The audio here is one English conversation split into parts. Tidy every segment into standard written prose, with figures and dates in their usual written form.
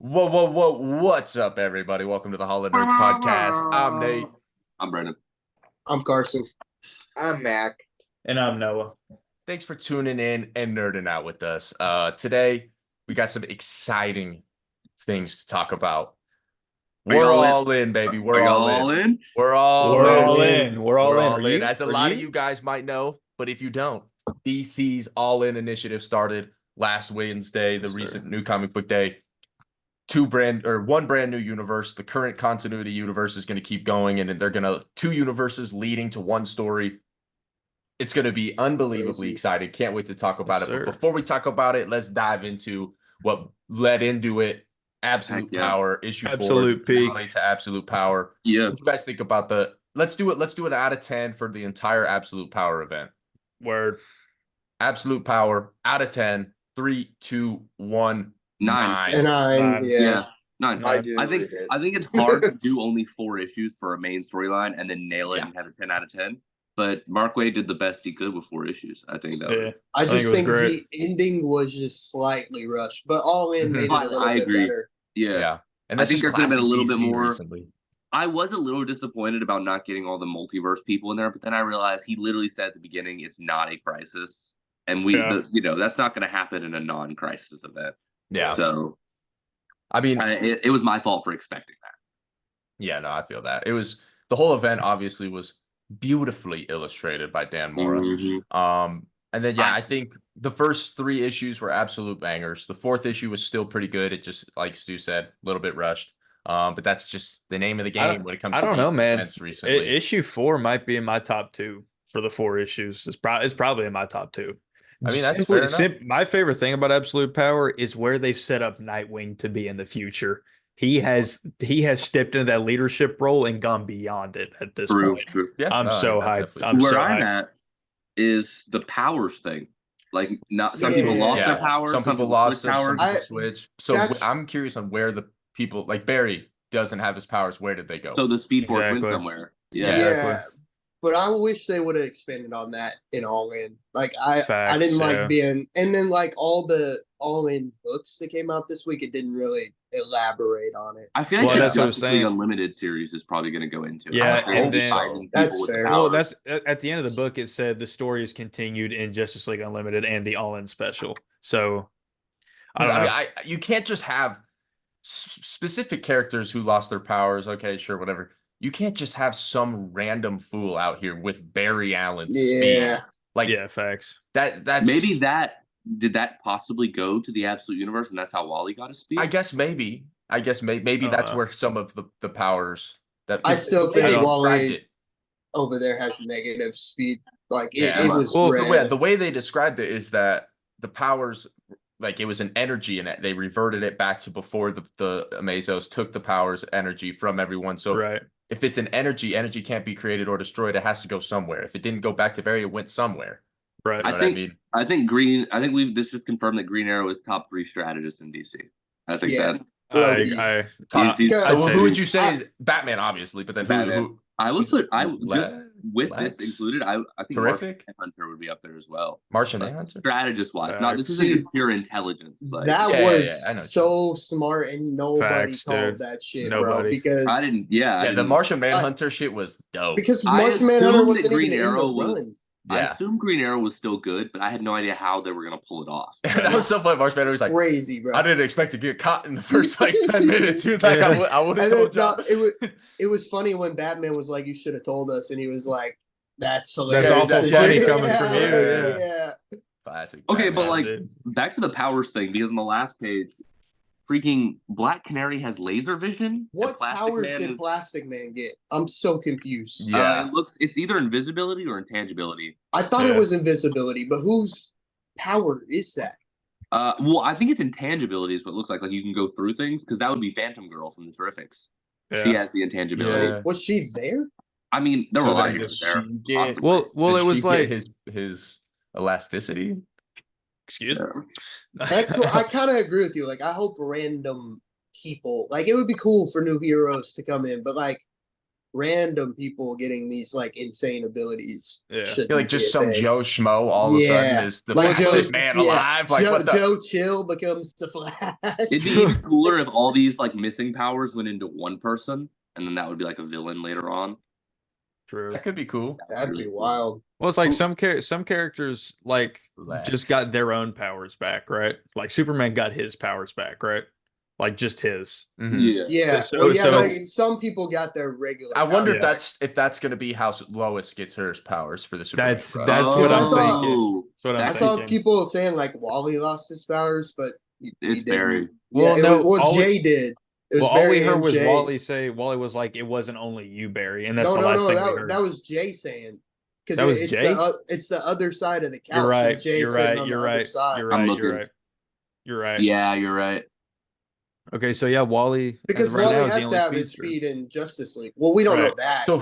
What's up, everybody? Welcome to the Hall of Nerds podcast. I'm Nate. I'm Brandon. I'm Carson. I'm Mac. And I'm Noah. Thanks for tuning in and nerding out with us. Today, we got some exciting things to talk about. We're all in, baby. We're all in. We're all in. We're all in. As a lot of you guys might know, but if you don't, DC's All In initiative started last Wednesday, the recent New Comic Book Day. One brand new universe. The current continuity universe is going to keep going, and they're going to two universes leading to one story. It's going to be unbelievably exciting. Can't wait to talk about it. But before we talk about it, let's dive into what led into it. Absolute Power issue 4. Absolute peak to Absolute Power. Yeah. What do you guys think about the? Let's do it out of 10 for the entire Absolute Power event. Word. Absolute Power out of 10. 3, 2, 1. 9. 9. Yeah. 9. I do. I think it's hard to do only 4 issues for a main storyline and then nail it and have a 10 out of 10. But Mark Waid did the best he could with 4 issues. I think that. I just think the ending was just slightly rushed, but All In made it a little bit better. Yeah. And I think there could have been a little bit more. Recently. I was a little disappointed about not getting all the multiverse people in there, but then I realized he literally said at the beginning it's not a crisis, and that's not going to happen in a non-crisis event. Yeah. So, I mean, it was my fault for expecting that. Yeah, no, I feel that. It was the whole event obviously was beautifully illustrated by Dan Mora. Mm-hmm. And then I think the first 3 issues were absolute bangers. The 4th issue was still pretty good. It just, like Stu said, a little bit rushed. But that's just the name of the game when it comes to I don't know, man. Recently. Issue 4 might be in my top 2 for the 4 issues. It's probably in my top 2. I mean, that's my favorite thing about Absolute Power is where they've set up Nightwing to be in the future. He has stepped into that leadership role and gone beyond it at this point. Yeah, I'm so hyped. I'm at is the powers thing. Like, not some people lost their powers. Some people lost their powers. Some people switched. So I'm curious on where the people like Barry doesn't have his powers. Where did they go? So the Speed Force went somewhere. Yeah. But I wish they would have expanded on that in All In. Like I didn't like being, and then like all the All In books that came out this week, it didn't really elaborate on it. I feel like that's what I'm saying. Unlimited series is probably going to go into it. Yeah, and then that's fair. Well, that's at the end of the book. It said the story is continued in Justice League Unlimited and the All In special. So I mean, you can't just have specific characters who lost their powers. Okay, sure, whatever. You can't just have some random fool out here with Barry Allen's speed. Like, facts. That's maybe did that possibly go to the Absolute Universe, and that's how Wally got his speed? I guess maybe that's where some of the powers that I still think Wally over there has negative speed. Like it was the way they described it is that the powers, like, it was an energy, and they reverted it back to before the Amazos took the powers energy from everyone. So if it's an energy can't be created or destroyed. It has to go somewhere. If it didn't go back to Barry, it went somewhere. Right. I think this just confirmed that Green Arrow is top 3 strategist in DC. I think that. So who would you say is Batman, obviously, but then who I would put with this included. I think Terrific Martian Manhunter would be up there as well. Martian Manhunter, strategist wise, not this isn't pure intelligence. Like, that was so smart, and nobody called that shit, bro. Because I didn't. The Martian Manhunter shit was dope. Because Martian Manhunter wasn't even in the run. I assumed Green Arrow was still good, but I had no idea how they were going to pull it off. That was so funny. Martian Manhunter was like, crazy, bro. I didn't expect to get caught in the first 10 minutes. He was like, I would have told you. It was funny when Batman was like, you should have told us. And he was like, that's hilarious. That's awful funny coming from you. Yeah. Classic. Okay, but like, back to the powers thing, because on the last page, freaking Black Canary has laser vision. What powers did Plastic Man get? I'm so confused. Yeah, it's either invisibility or intangibility. I thought it was invisibility, but whose power is that? Well, I think it's intangibility is what it looks like. Like, you can go through things, because that would be Phantom Girl from the Terrifics. Yeah. She has the intangibility. Yeah. Was she there? I mean, there were a lot of people there. Well, it was like his elasticity. Excuse me. That's what I kind of agree with you. Like, I hope random people, like, it would be cool for new heroes to come in, but like, random people getting these like insane abilities. Yeah. Like just some Joe Schmo all of a sudden is the like fastest man alive. Like what the Joe Chill becomes the Flash. It'd be even cooler if all these like missing powers went into one person, and then that would be like a villain later on. True. That could be cool. That'd be wild. Well, it's like some characters like just got their own powers back, right? Like Superman got his powers back, right? Like just his. Mm-hmm. Yeah. So, like some people got their regular. I wonder if that's going to be how Lois gets her powers for the Superman. That's what I'm thinking. I saw people saying like Wally lost his powers, but it's Barry. Well, Jay did. It was all we heard was Wally say. Wally was like, "It wasn't only you, Barry," and that's the last thing we heard. That was Jay saying. That was Jay. It's the other side of the couch. You're right. You're right. You're right. Yeah, you're right. Okay, so yeah, Wally. Because Wally has to have his speed in Justice League. Well, we don't know that. So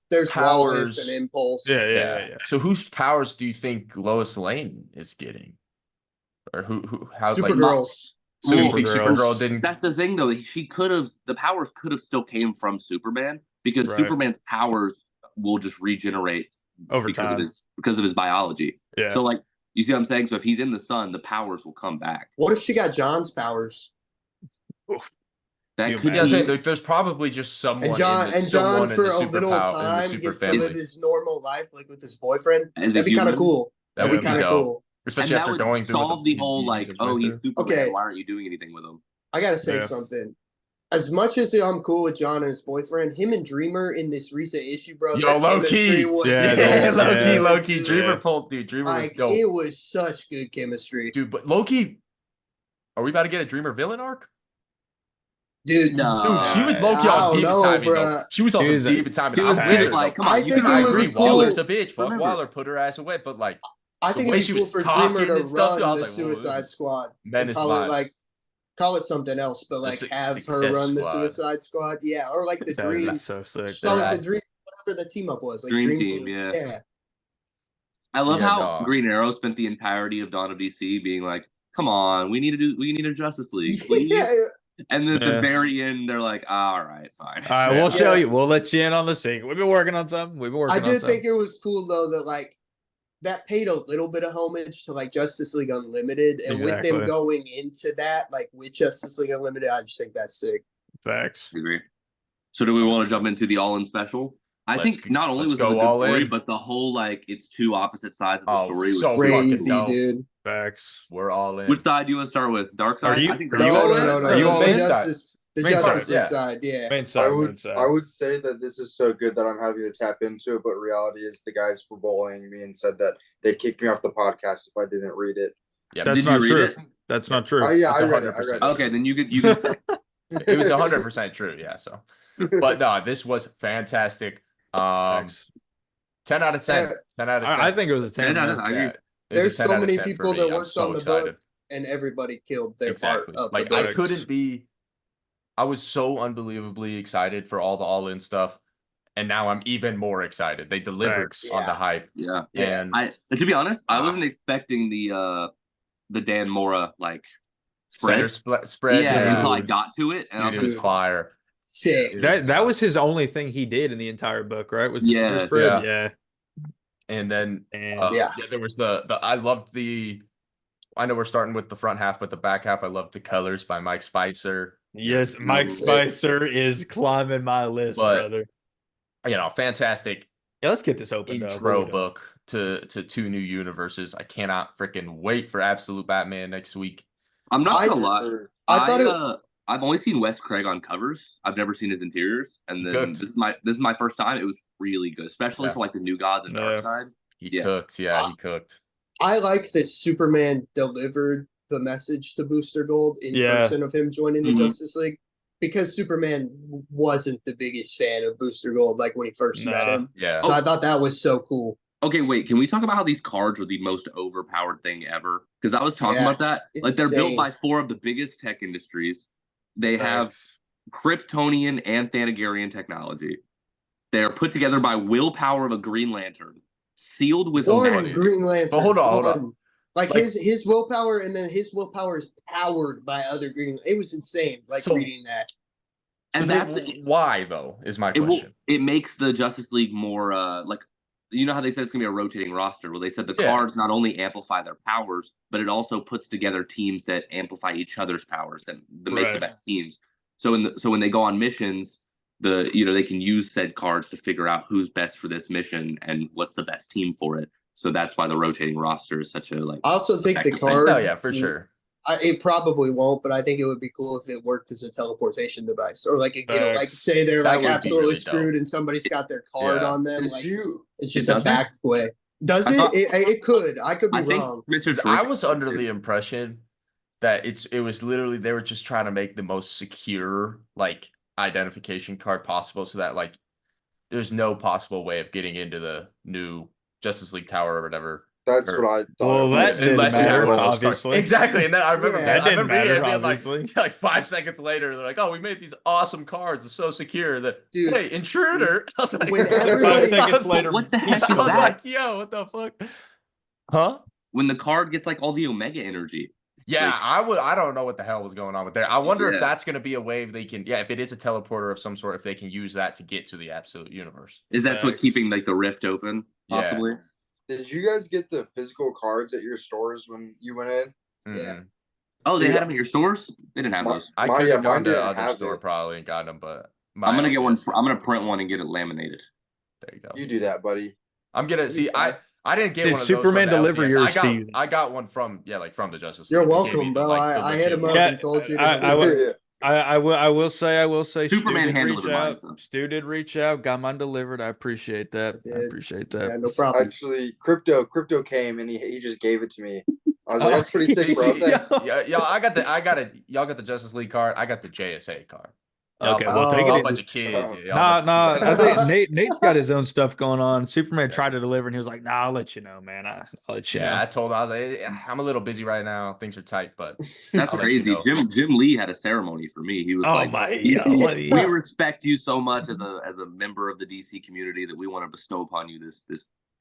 there's powers and Impulse. Yeah. So whose powers do you think Lois Lane is getting, or how's Supergirl's? So you think Supergirl didn't? That's the thing, though. The powers could have still came from Superman because Superman's powers will just regenerate over time because of his biology. Yeah. So, like, you see what I'm saying? So if he's in the sun, the powers will come back. What if she got John's powers? That could be. There's probably just someone. And John for a little time gets to live his normal life, like with his boyfriend. That'd be kind of cool. That'd be kind of cool. Especially after going through the whole like, oh, he's Superman. Okay. Why aren't you doing anything with him? I gotta say something. As much as I'm cool with John and his boyfriend, him and Dreamer in this recent issue, bro. Yo, low key, low key. Dreamer pulled, dude. Dreamer was dope. It was such good chemistry, dude. But low key, are we about to get a Dreamer villain arc? Dude, no. Dude, she was low key on demon timing. Though. She was on some demon timing. I think I agree. Waller's a bitch. Fuck Waller, put her ass away. But like. I think it'd be cool for Dreamer to run the Suicide Squad. Call it something else, but like have her run the Suicide Squad. Yeah, or like the Dream. That's so sick. The Dream, whatever the team up was. Like Dream Team. Yeah. I love how Green Arrow spent the entirety of Dawn of DC being like, "Come on, we need a Justice League." And then at the very end, they're like, all right, fine. All right, we'll show you. We'll let you in on the secret. We've been working on something. I did think it was cool though that like that paid a little bit of homage to like Justice League Unlimited, and with them going into that, like with Justice League Unlimited, I just think that's sick. Facts. I agree. So do we want to jump into the All-In special? I think not only was it a good story, but the whole like it's two opposite sides of the story was so crazy, dude. Facts. We're all in. Which side do you want to start with? Dark side? No. Are you all in? The Justice League side, yeah. Main side, I would say that this is so good that I'm having to tap into it, but reality is the guys were bullying me and said that they kicked me off the podcast if I didn't read it. Yeah, that's not true. That's not true. Yeah, I read it. Okay, then you could. It was 100% true. Yeah. So, but no, this was fantastic. 10 out of 10. 10 out of 10. I think it was a 10. There's so many people that worked on the book, and everybody killed their part of the book. I couldn't be. I was so unbelievably excited for all the All-In stuff, and now I'm even more excited. They delivered on the hype. Yeah, and to be honest, I wasn't expecting the Dan Mora like spread. Yeah, until I got to it, and it was fire. Sick. That was his only thing he did in the entire book, right? Was the spread? Yeah. And then there was the I loved the. I know we're starting with the front half, but the back half, I loved the colors by Mike Spicer. Yes, Mike Spicer is climbing my list, brother. You know, fantastic. Yeah, let's get this open. Intro book to two new universes. I cannot freaking wait for Absolute Batman next week. I'm not gonna lie. I've only seen Wes Craig on covers. I've never seen his interiors, and then this is my first time. It was really good, especially for like the New Gods and Darkseid. He cooked. Yeah, he cooked. I like that Superman delivered the message to Booster Gold in person of him joining the Justice League, because Superman wasn't the biggest fan of Booster Gold like when he first met him. Yeah. So I thought that was so cool. Okay, wait, can we talk about how these cards are the most overpowered thing ever? Because I was talking about that. Like, they're built by 4 of the biggest tech industries. They have Kryptonian and Thanagarian technology. They are put together by willpower of a Green Lantern, sealed with Green Lantern. But hold on. Like his willpower, and then his willpower is powered by other Green. It was insane. Like reading that. So why though is my question. It makes the Justice League more like, you know how they said it's gonna be a rotating roster. Well, they said the cards not only amplify their powers, but it also puts together teams that amplify each other's powers that make the best teams. So when they go on missions, they can use said cards to figure out who's best for this mission and what's the best team for it. So that's why the rotating roster is such a I also think the card. Oh yeah, for sure. It probably won't, but I think it would be cool if it worked as a teleportation device, or like like say they're like absolutely really screwed and somebody's got their card on them. Like it's just a back way. Does it? It could. I could be wrong. I was under the impression that it was literally they were just trying to make the most secure like identification card possible, so that like there's no possible way of getting into the new Justice League Tower or whatever. That's what I thought. Well, that didn't matter, obviously. Exactly, and then I remember that didn't matter, obviously. Like 5 seconds later, they're like, "Oh, we made these awesome cards. It's so secure that hey, intruder." I was like, 5 seconds later, what the heck? I was like, "Yo, what the fuck?" Huh? When the card gets like all the Omega energy. Yeah, I don't know what the hell was going on with there. I wonder if that's going to be a way they can. Yeah, if it is a teleporter of some sort, if they can use that to get to the absolute universe. Is that what's keeping like the rift open? Possibly. Yeah. Did you guys get the physical cards at your stores when you went in? Yeah. Oh, they had them at your stores? They didn't have those. I could have gone to other store probably and got them, but I'm gonna get one. I'm gonna print one and get it laminated. There you go. You do that, buddy. I'm gonna see. I didn't get one of those. Superman deliver yours to you? I got one from from the Justice League. You're welcome, bro. I hit him up and told you. I will say Superman handled it. Stu did reach out, got mine delivered. I appreciate that. Yeah, no problem. Actually, crypto came and he just gave it to me. I was like, that's pretty sick, bro. Thanks. Y'all got the Justice League card. I got the JSA card. Okay, well, take it. A bunch of kids. Nah. I think Nate's got his own stuff going on. Superman tried to deliver, and he was like, "Nah, I'll let you know, man. I'll let you know." I told him, I was like, I'm a little busy right now. Things are tight, but that's crazy. Jim Lee had a ceremony for me. He was we respect you so much as a member of the DC community that we want to bestow upon you this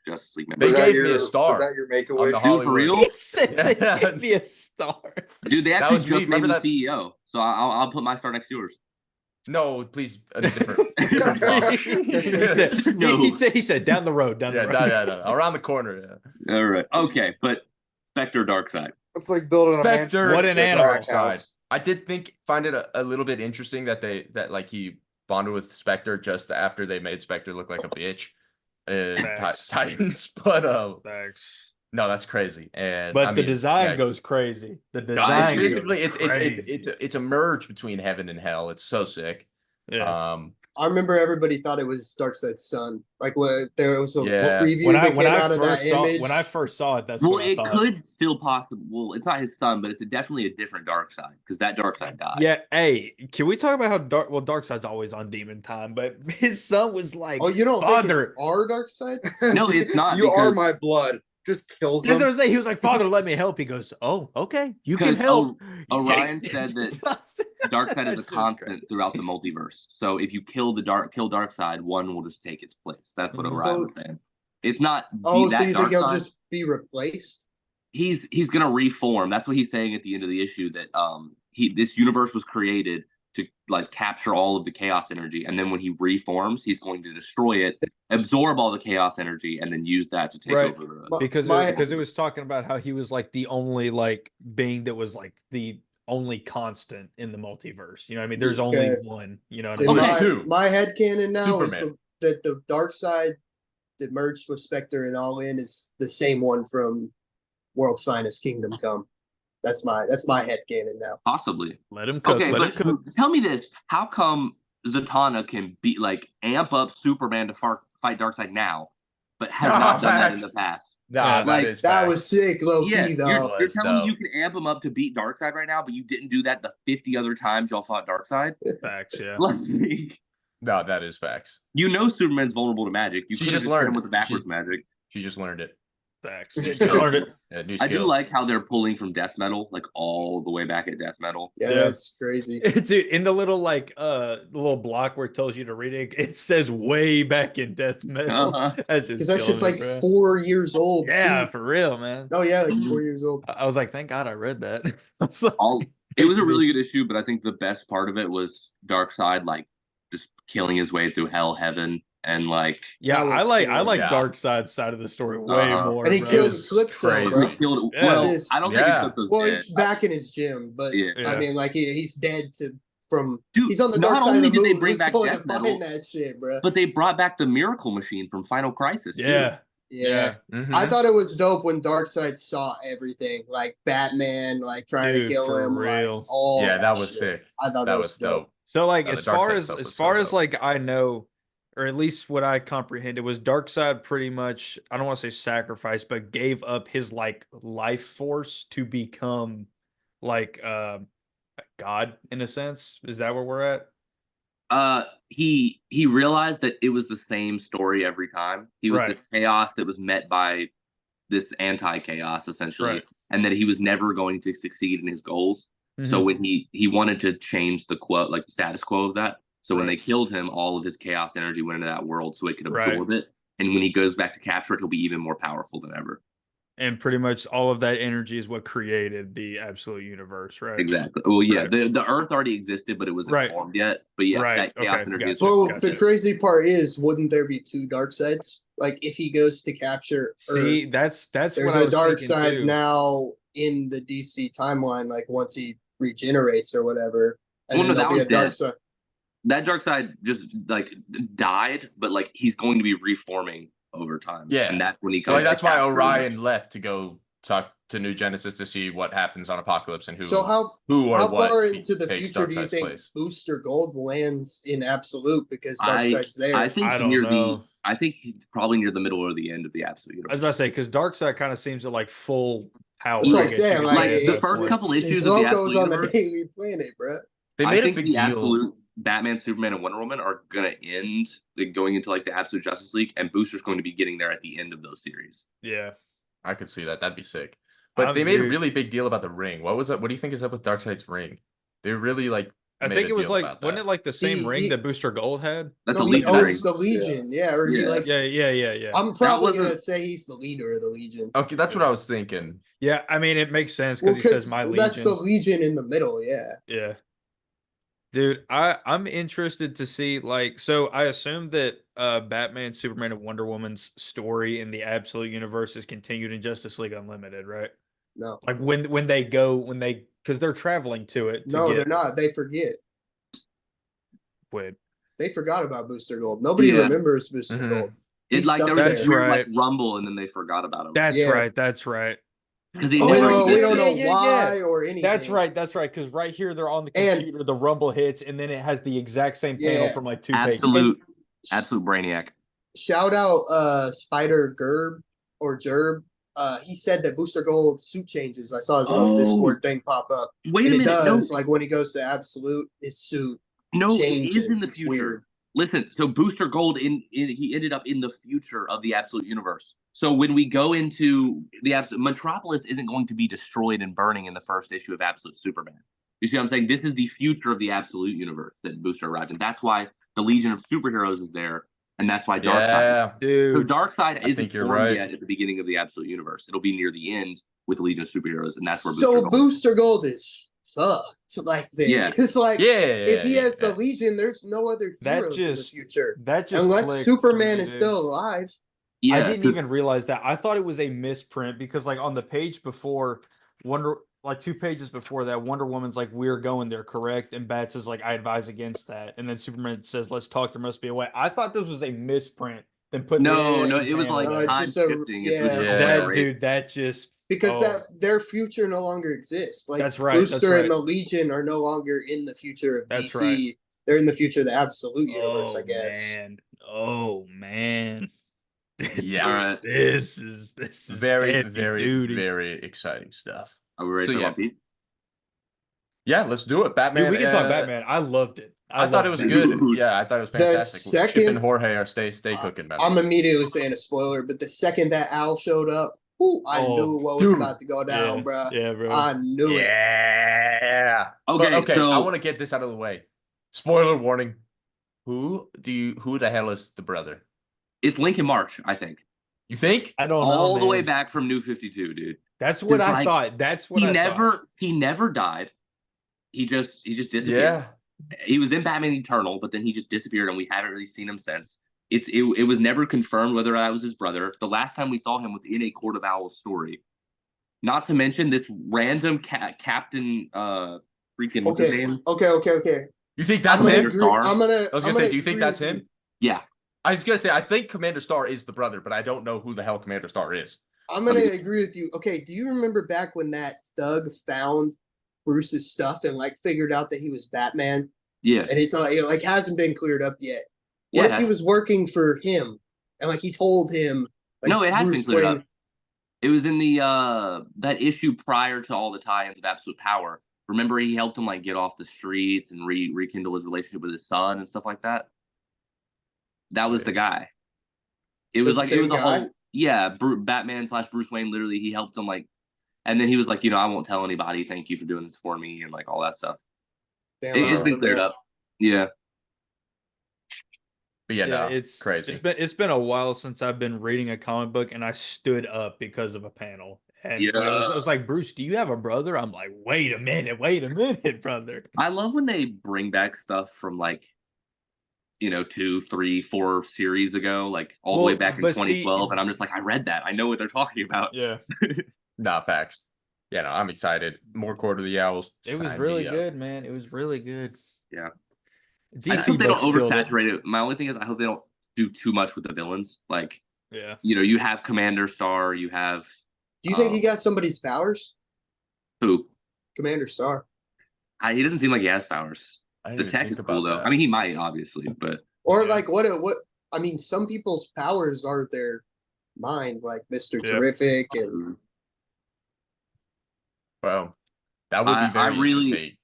Justice League member. They gave me a star. Was that your make-a-wish? Dude, for real? He said they gave me a star. Dude, they actually just made me CEO, so I'll put my star next to yours. No, please. A different he said down the road. No, around the corner. Yeah. All right. Okay, but Spectre Darkseid. It's like building Spectre. a mansion. What an animal. Side. I did find it a little bit interesting that he bonded with Spectre just after they made Spectre look like a bitch in Titans, but thanks. No, that's crazy. And the design goes crazy. The design it's basically it's a merge between heaven and hell. It's so sick. Yeah. I remember everybody thought it was Darkseid's son. Like when there was a preview that came out of that image. When I first saw it, that's what I thought. Well, it could still possibly. Well, it's not his son, but it's definitely a different Darkseid because that Darkseid died. Yeah. Hey, can we talk about how Darkseid's always on demon time, but his son was like, "Oh, you don't think it's our Darkseid?" No, it's not. You are my blood. Just kills him. He was like, "Father, let me help." He goes, "Oh, okay, you can help." Orion said that Darkseid is a constant throughout the multiverse. So if you kill Darkseid, one will just take its place. That's what Orion was saying. It's not. So you think he'll just be replaced? He's gonna reform. That's what he's saying at the end of the issue. That this universe was created to like capture all of the chaos energy, and then when he reforms, he's going to destroy it, absorb all the chaos energy, and then use that to take over. Because it was talking about how he was like the only like being that was like the only constant in the multiverse. You know what I mean? There's only one. You know what I mean? There's two. My headcanon now is that the Darkseid that merged with Spectre and All In is the same one from World's Finest Kingdom Come. That's my headcanon now. Possibly. Let him cook. Okay, but tell me this: how come Zatanna can amp up Superman to fight Darkseid now, but has not done that in the past? Nah, that was sick, low key though. You're telling me you can amp him up to beat Darkseid right now, but you didn't do that the 50 other times y'all fought Darkseid? Facts, yeah. No, that is facts. You know Superman's vulnerable to magic. You just learned him with the backwards magic. She just learned it. Facts. Learned it. Yeah, I do like how they're pulling from Death Metal, like all the way back at Death Metal. Yeah, that's crazy. Dude, in the little little block where it tells you to read it, it says way back in Death Metal. Because that shit's like 4 years old. Yeah, for real, man. Oh yeah, like 4 years old. I was like, thank God I read that. It was a really good issue, but I think the best part of it was Darkseid like just killing his way through hell, heaven, and like Yeah, I like Yeah. Darkseid's side of the story way more. And he bro. killed was Calypso, crazy. bro. he killed. Yeah. Well, Just- I don't Yeah. think Eclipso's Well, dead. he's back in his gym, but Yeah. I mean, like he's dead from. Dude, He's on the not dark side only of the did they moon. bring Who's back going Death to Metal, find that shit, bro? but they brought back the Miracle Machine from Final Crisis. too. Yeah. Yeah. Mhm. I thought it was dope when Darkseid saw everything, like Batman, like trying Dude, to kill for him. real. Like, all yeah, that was shit. sick. I thought That was dope. So like Yeah, as the far Darkseid as stuff was far so as dope. like I know, or at least what I comprehended was Darkseid pretty much, I don't want to say sacrificed, but gave up his like life force to become like a god in a sense. Is that where we're at? He realized that it was the same story every time. He was Right. this chaos that was met by this anti-chaos essentially, Right. and that he was never going to succeed in his goals. So Mhm. when he wanted to change the quote, like the status quo of that. So when Right. they killed him, all of his chaos energy went into that world so it could Right. absorb it. And when he goes back to capture it, he'll be even more powerful than ever. And pretty much all of that energy is what created the absolute universe, right? Exactly. Well, yeah, Right. the Earth already existed, but it wasn't Right. formed yet. But yeah, Right. that chaos Okay, energy is gotcha. Well, Gotcha. the crazy part is, wouldn't there be two dark sides? Like if he goes to capture See, Earth, that's there's what I a was dark thinking side too. now in the DC timeline. Like once he regenerates or whatever, and Well, then no, there'll that be a was dark dead. side. That Darkseid just like died, but like he's going to be reforming over time. Yeah. And that's when he comes. Well, that's to why capture Orion him. left to go talk to New Genesis to see what happens on Apocalypse and So who or how what far into the takes future do you Darkseid's think place. Booster Gold lands in Absolute because I Darkseid's there? I think I don't near know. I think probably near the middle or the end of the Absolute I Universe. was about to say because Darkseid kind of seems at like full power. That's what I I'm guess you saying. could Like, say, at the that first point. couple his issues of the logo's Absolute on the Universe, Daily Planet, bro. They I made a think big the deal. Absolute Batman, Superman, and Wonder Woman are gonna end like, going into like the Absolute Justice League, and Booster's going to be getting there at the end of those series. Yeah. I could see that. That'd be sick. But they made a Dude, really big deal about the ring. What was that? What do you think is up with Darkseid's ring? They really like. I made think a it was deal like about wasn't that. it like the same He- ring he- that Booster Gold had? That's No, a he Legion ring. owns the Legion. Yeah, or he Yeah. like. Yeah. I'm probably wasn't- gonna say he's the leader of the Legion. Okay, that's what I was thinking. Yeah, I mean it makes sense Well, because he says my that's the legion. Legion in the middle. Yeah. Yeah. Dude, I'm interested to see like so I assume that Batman, Superman, and Wonder Woman's story in the Absolute Universe is continued in Justice League Unlimited, right? No. Like when they because they're traveling to it. No, they're not. They forget. Wait. They forgot about Booster Gold. Nobody Yeah. remembers Booster Mhm. Gold. It's He's like there was That's this weird right. like rumble, and then they forgot about him. That's Yeah. right. That's right. Because he Oh, we never don't, yeah, we don't know yeah, why or anything. That's right. That's right. Because right here they're on the And- computer, the rumble hits, and then it has the exact same panel Yeah. from like 2 pages. Absolute brainiac. Shout out Spider Gerb or Gerb. He said that Booster Gold suit changes. I saw his little Oh. Discord thing pop up. Wait And a it minute. does. Like when he goes to Absolute, his suit No, it changes. is in the It's future. weird. Listen, so Booster Gold he ended up in the future of the Absolute Universe. So when we go into the Absolute, Metropolis isn't going to be destroyed and burning in the first issue of Absolute Superman. You see what I'm saying? This is the future of the Absolute Universe that Booster arrived in. That's why the Legion of Superheroes is there, and that's why Darkseid. Yeah. So Dude. Darkseid I isn't think you're formed right. yet at the beginning of the Absolute Universe. It'll be near the end with the Legion of Superheroes, and that's where So Gold. Booster Gold is fucked. Like this. Yeah. It's like Yeah. if he has yeah. the Legion, there's no other That heroes in the just- future. That just Unless clicked Superman for me, is dude. still alive. Yeah, I didn't 'cause- even realize that. I thought it was a misprint because like on the page before like 2 pages before that, Wonder Woman's like, we're going there, correct? And Bats is like, I advise against that. And then Superman says, let's talk, there must be a way. I thought this was a misprint. Then put No, the no, same it was panel like No, there. it's time just a- shifting. yeah. that Race. dude, that just Because oh. that their future no longer exists. Like That's right, that's Booster right. and the Legion are no longer in the future of That's DC. right. They're in the future of the Absolute Universe, I guess. Man. Oh man. Yeah. All right. This is Very, heavy very, duty. very exciting stuff. Are we ready So, to yeah. talk Pete? Yeah, let's do it. Batman. Dude, we can talk uh, Batman. I loved it. I thought it was loved good. Dude. Yeah, I thought it was The fantastic. Chip second- and Jorge are stay cooking, man. I'm immediately saying a spoiler, but the second that Al showed up, I Oh, knew what was dude. about to go down, Yeah, bro. yeah, bro. I knew it. Yeah. Okay, Okay. so I want to get this out of the way. Spoiler warning. Who the hell is the brother? it's Lincoln March, I think. You think? I don't know. All the way man. back from New 52, dude. That's what It's I like, thought. That's what He I never thought. he never died. he just disappeared. Yeah. He was in Batman Eternal, but then he just disappeared, and we haven't really seen him since. It was never confirmed whether I was his brother. The last time we saw him was in a Court of Owls story. Not to mention this random Captain freaking what's his name? Okay. You think that's him? I was gonna say, do you think that's him? Yeah. I was gonna say, I think Commander Star is the brother, but I don't know who the hell Commander Star is. I'm gonna agree with you. Okay, do you remember back when that thug found Bruce's stuff and like figured out that he was Batman? Yeah. And it's like hasn't been cleared up yet. What if he was working for him and like he told him? Like, no, it has been cleared up. It was in the that issue prior to all the tie-ins of Absolute Power. Remember, he helped him like get off the streets and rekindle his relationship with his son and stuff like that. That was the guy. It was like it was a whole Batman / Bruce Wayne. Literally, he helped him like, and then he was like, I won't tell anybody. Thank you for doing this for me and like all that stuff. Damn, it's been cleared up. Yeah. But no, it's crazy. It's been a while since I've been reading a comic book and I stood up because of a panel. And it was like, Bruce, do you have a brother? I'm like, wait a minute, brother. I love when they bring back stuff from like, 2, 3, 4 series ago, like all the way back in 2012. And I'm just like, I read that. I know what they're talking about. Yeah. Nah, facts. Yeah, no, I'm excited. More Court of the Owls. It was really good, man. It was really good. Yeah. DC I hope they don't oversaturate it. My only thing is I hope they don't do too much with the villains. Like, you have Commander Star, you have. Do you think he got somebody's powers? Who? Commander Star. He doesn't seem like he has powers. The tech is cool though. I mean, he might obviously, but. Or like what? I mean, some people's powers are their mind, like Mr. Terrific and. Well, that would be very interesting.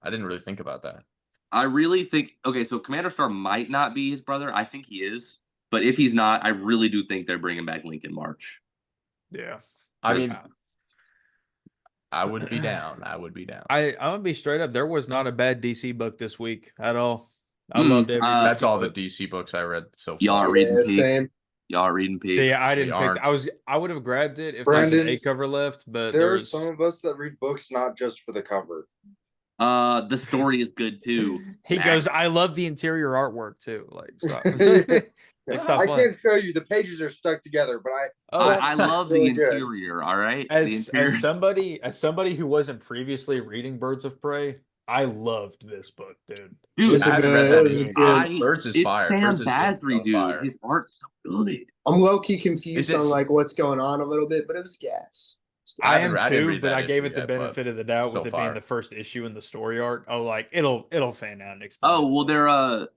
I didn't really think about that. I really think so Commander Star might not be his brother. I think he is, but if he's not, I really do think they're bringing back Lincoln March. Yeah, I mean, I would be down. I'm gonna be straight up. There was not a bad DC book this week at all. I loved every. That's all the DC books I read so far. Y'all reading Peak? Same. Y'all reading Peak? Yeah, I didn't pick. I would have grabbed it if there was an A cover left, but there are some of us that read books not just for the cover. The story is good too. He goes, I love the interior artwork too. Like, stop. I can't show you. The pages are stuck together, but I love the interior. All right. As somebody who wasn't previously reading Birds of Prey, I loved this book, dude. I haven't read that. Birds is fire. Sam Basri, dude. His art's so good. I'm low key confused on like what's going on a little bit, but it was gas. I am too, but I gave it the benefit of the doubt with it being the first issue in the story arc. Oh, like it'll fan out next. Oh well,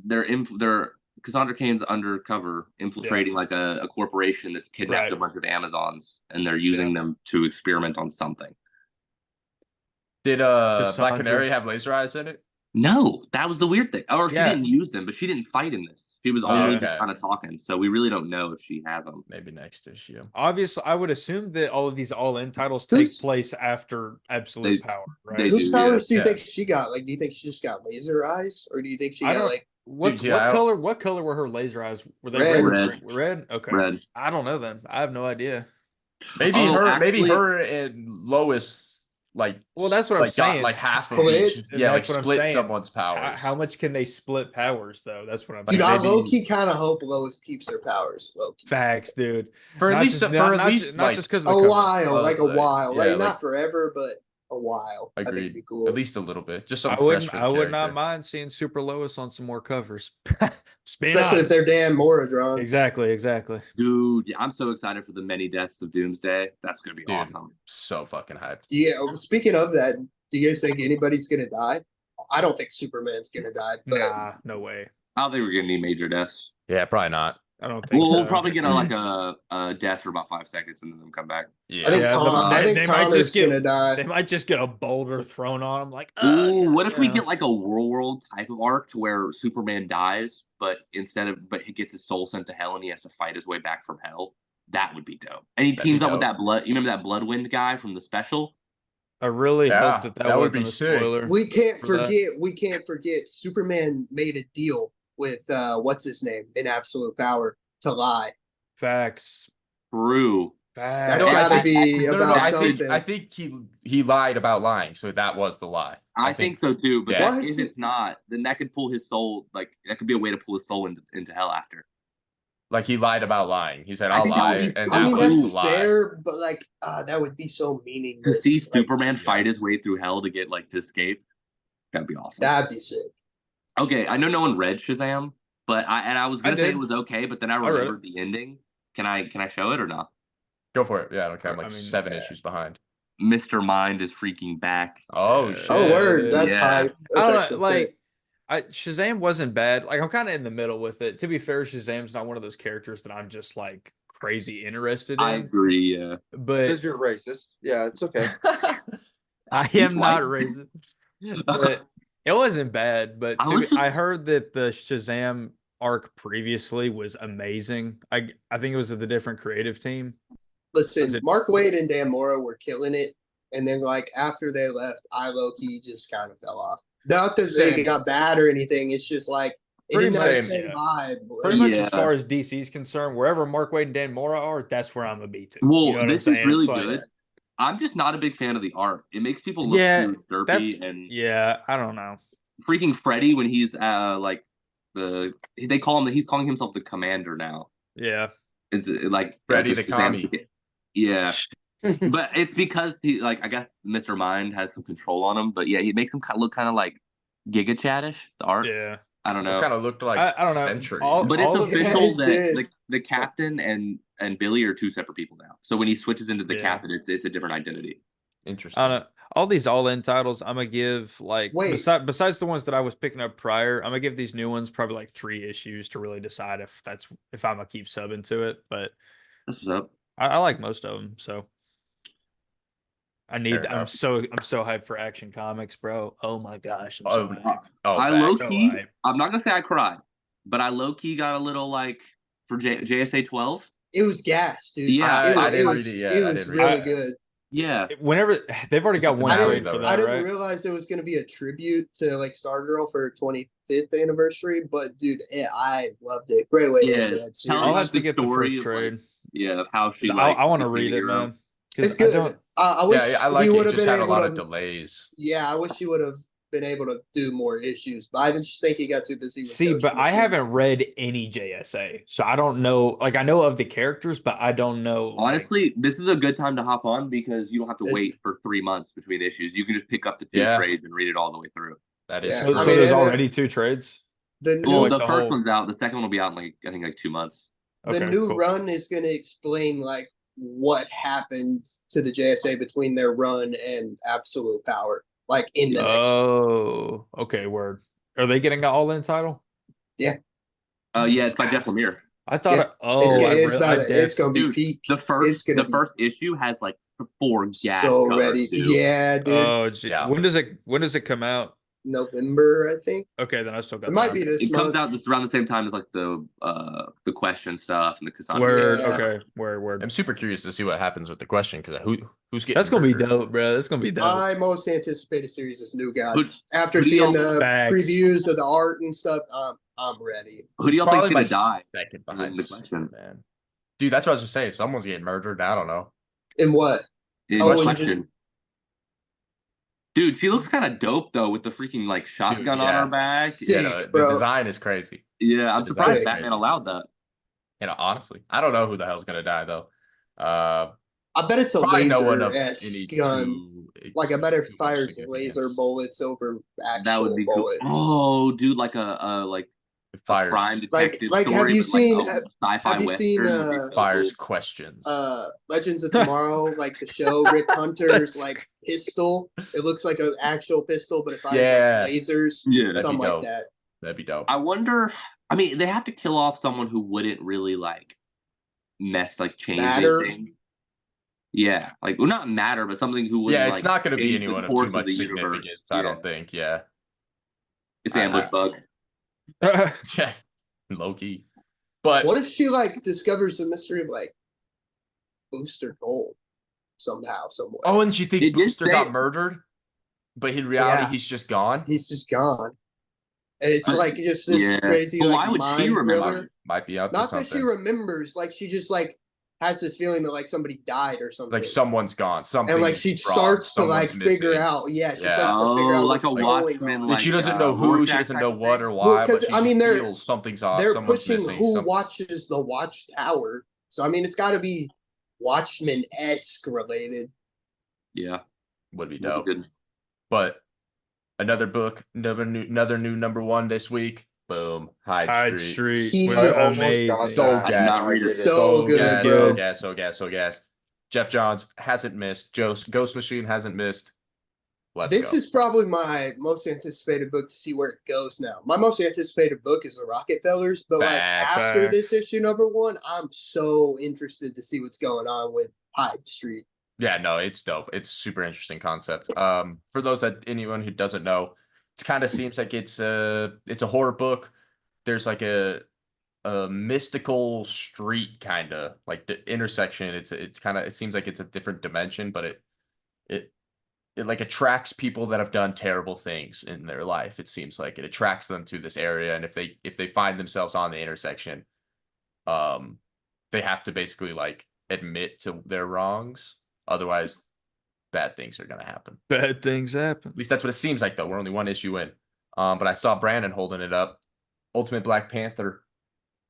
they're Cassandra Cain's undercover infiltrating like a corporation that's kidnapped a bunch of Amazons, and they're using them to experiment on something. Did Black Canary have laser eyes in it? No, that was the weird thing. Or she didn't use them, but she didn't fight in this. She was only just kind of talking, so we really don't know if she had them. Maybe next issue. Obviously, I would assume that all of these all-in titles take place after Absolute Power, right? Whose powers do you think she got? Like, do you think she just got laser eyes, or do you think she got like what color? What color were her laser eyes? Were they red? Okay, red. I don't know then. I have no idea. Maybe her and Lois. That's what I'm saying. Got like half of each. Yeah, like split someone's powers. How much can they split powers though? That's what I'm saying. Dude, I low-key kind of hope Lois keeps her powers. Low-key. Facts, dude. Not just because a while, like not forever, but a while. Agreed. I think it'd be cool. At least a little bit. Just some I would not mind seeing Super Lois on some more covers. Especially if they're Dan Mora drawn. Exactly. Dude, yeah, I'm so excited for the many deaths of Doomsday. That's gonna be awesome. So fucking hyped. Yeah. Speaking of that, do you guys think anybody's gonna die? I don't think Superman's gonna die. But nah, no way. I don't think we're getting any major deaths. Yeah, probably not. I don't think we'll probably get a death for about 5 seconds and then them come back. Yeah, I think Connor's gonna die. They might just get a boulder thrown on them. Like, what if we get like a world type of arc to where Superman dies, but he gets his soul sent to hell and he has to fight his way back from hell? That would be dope. And he teams up with that blood. You remember that Bloodwind guy from the special? I really hope that would be a spoiler. We can't forget. Superman made a deal with what's his name in Absolute Power to lie. Facts. True. That's No, I got to think- be No, about I something. think he lied about lying, so that was the lie. I think so too, but Yeah. if it's not, then that could pull his soul. Like that could be a way to pull his soul into hell after. Like he lied about lying. He said, I "I'll think that lie," would be and cool. that I mean, was that's the lie. fair, but like, that would be so To meaningless. see Like, Superman fight his way through hell to get to escape, that'd be awesome. that'd be sick. Okay, I know no one read Shazam, but I was gonna say did. it was okay, but then I read remembered the ending. Can I show it or not? Go for it. Yeah, I don't care. I'm like I mean, 7 issues behind. Mr. Mind is freaking back. Oh Yeah. shit! Oh, word. Yeah. That's Yeah. hype. I That's don't know, actually like sick. Shazam wasn't bad. Like I'm kind of in the middle with it. To be fair, Shazam's not one of those characters that I'm just like crazy interested in. I agree. Yeah. But Because you're racist. Yeah, it's okay. I He's am not white. racist. But it wasn't bad. But I was I just- heard that the Shazam arc previously was amazing. I think it was the different creative team. Was Listen, it- Mark Waid and Dan Mora were killing it, and then like after they left, I low key just kind of fell off. Not that they Same. got bad or anything. It's just like it Pretty didn't have the much, same yeah. vibe. Pretty much as Yeah. far as DC's concerned, wherever Mark Waid and Dan Mora are, that's where I'm gonna be too. Well, You know what this I'm is saying? really It's like- good. I'm just not a big fan of the art. It makes people look Yeah, too derpy That's and yeah. I don't know. freaking Freddy when he's like they call him he's calling himself the commander now. Yeah. It's like Freddy the Shazam- commie. Yeah. But it's because he I guess Mr. Mind has some control on him. But yeah, he makes him look kind of like Giga Chadish, the art. Yeah. I don't know. It kind of looked like I don't know. Century. All- But all it's of- official Yeah, it that did. like the captain and Billy are two separate people now. So when he switches into the Yeah. captain, it's a different identity. Interesting. I don't know. All these all-in titles, I'm gonna give like Wait. besides the ones that I was picking up prior, I'm gonna give these new ones probably like 3 issues to really decide if I'm gonna keep subbing to it. But This was up. I like most of them, so I'm enough. so hyped for Action Comics, bro. Oh my gosh, I'm so Oh, hyped. Oh, I facts. low So key. hyped. I'm not gonna say I cried, but I low key got a little like for JSA 12. It was gas, dude. Yeah, it was, I didn't it read was, it yet. it I was didn't read really it. good. Yeah, Whenever they've already It's got the one I finale, trade didn't, for though, that, I didn't right? realize it was going to be a tribute to like Stargirl for her 25th anniversary, but dude, I loved it. Great way to Yeah, end that tell series. I'll us have to the get the story first of, like, trade. yeah, of how she. I want to became read a it, hero. man. 'Cause It's good. I wish Yeah, I like he it. would It have just been had a able lot to. of delays. Yeah, I wish he would have been able to do more issues, but I just think he got too busy. With See, Ghost but I Machine. haven't read any JSA, so I don't know. Like, I know of the characters, but I don't know. like- Honestly, this is a good time to hop on because you don't have to It's- wait for 3 months between issues. You can just pick up the 2 Yeah. trades and read it all the way through. That is Yeah, true. so, I so mean, there's and already 2 trades. the It's new Well, like the the first whole- one's out. The second one will be out in I think 2 months. the Okay, new cool. run is going to explain like what happened to the JSA between their run and Absolute Power, like in the next. Oh, okay. Word. Are they getting an all-in title? Yeah, it's by Jeff Lemire. I thought. Yeah, It, oh, it's going to be dude, peak. The it's gonna be first issue has like 4 gas so covers, ready. dude. Yeah, dude. Oh, gee. Yeah. When does it come out? November, I think. Okay, then I still got. It might time. be this It month. comes out just around the same time as like the question stuff and the Cassandra. Word. Yeah. Okay. Word. I'm super curious to see what happens with the question because who's getting That's gonna be murdered? dope, bro. That's gonna be dope. My most anticipated series is New Gods. After who do seeing y'all- the Facts. previews of the art and stuff, I'm ready. Who do It's y'all think's probably gonna my die? second in behind the Superman, question? man. Dude, that's what I was just saying. Someone's getting murdered. I don't know. In what? In Oh, the and question. Dude, she looks kind of dope though with the freaking like shotgun on yeah. her back. Sick, Yeah, the bro. design is crazy. Yeah, I'm The surprised design is Batman crazy. allowed that. Honestly, I don't know who the hell's gonna die though. I bet it's a Probably no one of laser any esque gun. too. Like I bet it too much fires significance. laser bullets over actual That would be cool. bullets. Oh, dude, like a It fires crime detective like, have story you with, like, seen- a sci-fi have you western seen, would be so fires cool. questions. Legends of Tomorrow, like the show Rip Hunter's That's like pistol. It looks like an actual pistol, but it fires Yeah. like lasers. Yeah, that'd be something like dope. that. That'd be dope. I wonder. I mean, they have to kill off someone who wouldn't really like change Matter? anything. Yeah, like well, not matter, but something who would. Yeah, it's not going to be change the anyone of course too much the universe. significance. I Yeah. don't think. Yeah. It's I- ambush bug. Yeah. Loki. But What if she like discovers the mystery of like Booster Gold somehow, somewhere? oh, and she thinks It did Booster say- got murdered, but in reality, Yeah. he's just gone. He's just gone. And it's like just this Yeah. crazy But like why would she mind remember? thriller. Might be up Not to that she something. remembers, like she just like has this feeling that like somebody died or something. Like someone's gone. Something. And like she starts to like figure out. Yeah, she starts to figure out like what's a Watchmen. Like she doesn't know who, she doesn't know what or why. Because I mean, feels something's off. They're pushing who watches the Watchtower. So I mean, it's got to be Watchmen-esque related. Yeah, would be dope. But another book, another new number one this week. Boom, Hyde Street. He's amazing. So gas. So good, bro. So gas. Jeff Johns hasn't missed. Ghost Machine hasn't missed. This is probably my most anticipated book to see where it goes now. My most anticipated book is The Rockefellers, but like after this issue number one, I'm so interested to see what's going on with Hyde Street. Yeah, no, it's dope. It's a super interesting concept. For those anyone who doesn't know, it kind of seems like it's a horror book. There's like a mystical street, kind of like the intersection. It's kind of, it seems like it's a different dimension, but it like attracts people that have done terrible things in their life. It seems like it attracts them to this area, and if they find themselves on the intersection, they have to basically like admit to their wrongs. Otherwise, bad things are gonna happen. Bad things happen. At least that's what it seems like, though. We're only one issue in. But I saw Brandon holding it up. Ultimate Black Panther.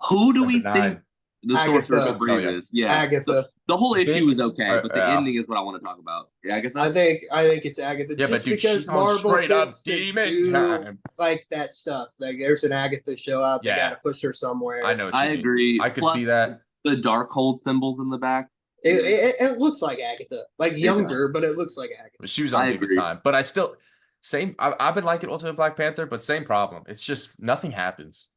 Who do we think the Sorcerer Supreme is? Yeah, Agatha. The whole issue was okay, but the ending is what I want to talk about. Agatha. I think it's Agatha. Yeah, just but dude, because Marvel tends to do time. like that stuff. Like there's an Agatha show out. They gotta push her somewhere. I know. I agree. I could see that. The Darkhold symbols in the back. It looks like Agatha, like younger, but it looks like Agatha. She was on bigger time, but I still I've been liking Ultimate Black Panther, but same problem. It's just nothing happens.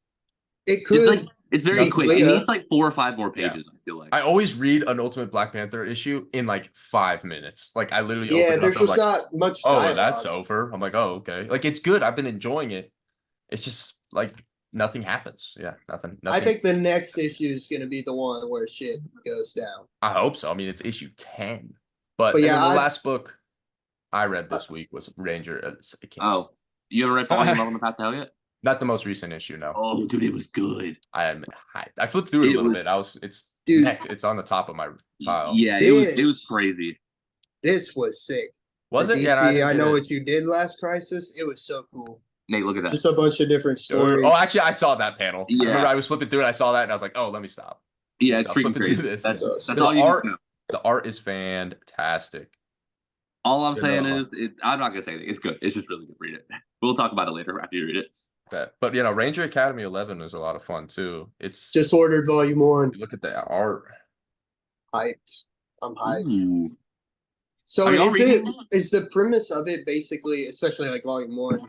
It could. It's very quick. It needs like 4 or 5 more pages. I feel like I always read an Ultimate Black Panther issue in like 5 minutes. Like I literally there's just not much dialogue. Oh, that's over. I'm like, oh, okay. Like it's good. I've been enjoying it. It's just like nothing happens. Yeah, nothing. I think the next issue is going to be the one where shit goes down. I hope so. I mean, it's issue 10. But yeah, the last book I read this week was Ranger. Oh, you haven't read Volume 1 on the Path to Hell yet? Not the most recent issue, no. Oh, dude, it was good. I flipped through it a little bit. It's on the top of my pile. Yeah, it was crazy. This was sick. Was it? Yeah, I know what you did last Crisis. It was so cool. Nate, look at that. Just a bunch of different stories. Oh, actually, I saw that panel. Yeah. I remember I was flipping through it. I saw that, and I was like, oh, let me stop. Yeah, it's freaking crazy. That's all you need to know. The art is fantastic. All I'm saying is, I'm not going to say anything. It's good. It's just really good. Read it. We'll talk about it later after you read it. But Ranger Academy 11 was a lot of fun too. It's just ordered Volume 1. Look at the art. Hyped. I'm hyped. Ooh. So is the premise of it basically, especially like Volume 1,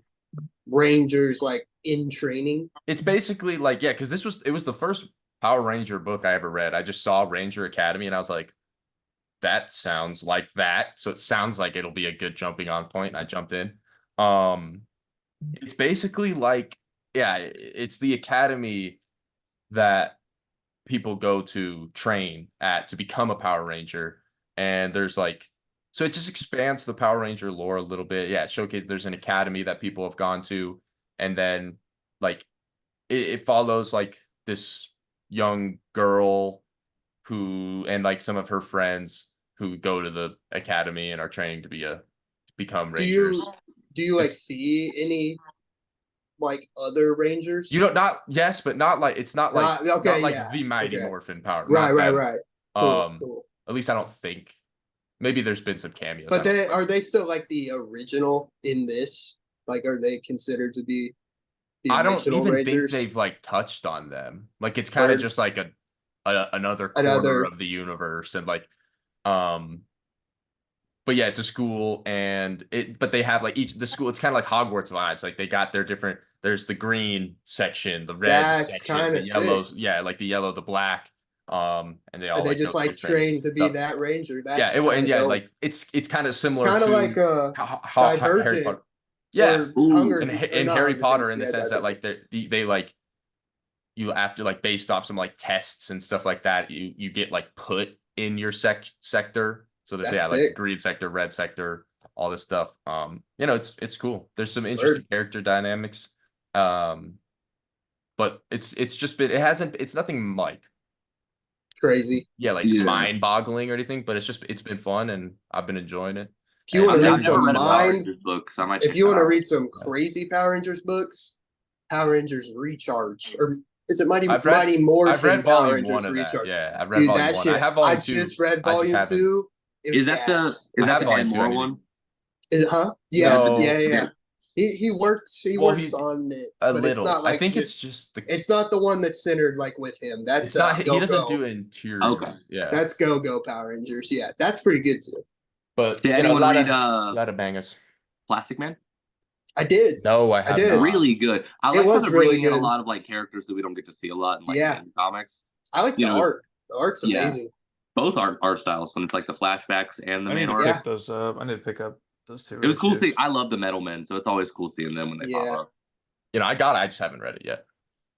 Rangers like in training? It's basically like, yeah, because it was the first Power Ranger book I ever read. I just saw Ranger Academy and I was like, that sounds like that. So it sounds like it'll be a good jumping on point. And I jumped in. It's basically like, yeah, it's the academy that people go to train at to become a Power Ranger. And there's like, so it just expands the Power Ranger lore a little bit. Yeah, it showcases there's an academy that people have gone to. And then like it follows like this young girl who, and like some of her friends who go to the academy and are training to become Rangers. Do you like see any like other Rangers? You don't but not like it's not like the Mighty Morphin Power. Right. Cool. At least I don't think. Maybe there's been some cameos. But are they still like the original in this? Like, are they considered to be the I don't even Rangers? think they've like touched on them. Like it's kind of just like another corner of the universe, and like but yeah, it's a school, but they have like the school, it's kind of like Hogwarts vibes. Like they got their different, there's the green section, the red section, the yellows, like the yellow, the black. And they all just train to be that Ranger. That's like it's kind of similar, kind of like Divergent. In Harry Potter, in the sense that like they like you after like based off some like tests and stuff like that, you get like put in your sector. So there's like the green sector, red sector, all this stuff. It's cool. There's some interesting character dynamics. But it's nothing like. crazy. Yeah, like mind-boggling or anything, but it's been fun and I've been enjoying it. If you want to read some books, I might. If you want to read some crazy Power Rangers books, Power Rangers Recharge, or is it Mighty Morphin Power Rangers Recharge? Yeah, I've read volume 1. I have volume 2. I just read volume 2. Is that the Ed Moore one? Is it, huh? Yeah, no. Yeah. He works on it, but it's not like I think it's just it's not the one that's centered like with him. That's not he doesn't do interiors. Okay. Yeah. That's Go Power Rangers. Yeah, that's pretty good too. But did anyone read a lot of bangers? Plastic Man? I did. No, I did. Really good. I like how they're bringing in a lot of like characters that we don't get to see a lot in in comics. I like the art. The art's amazing. Both art styles when it's like the flashbacks and the main art. Pick those up. I need to pick up those two. It was cool seeing. I love the Metal Men, so it's always cool seeing them when they pop up. I just haven't read it yet.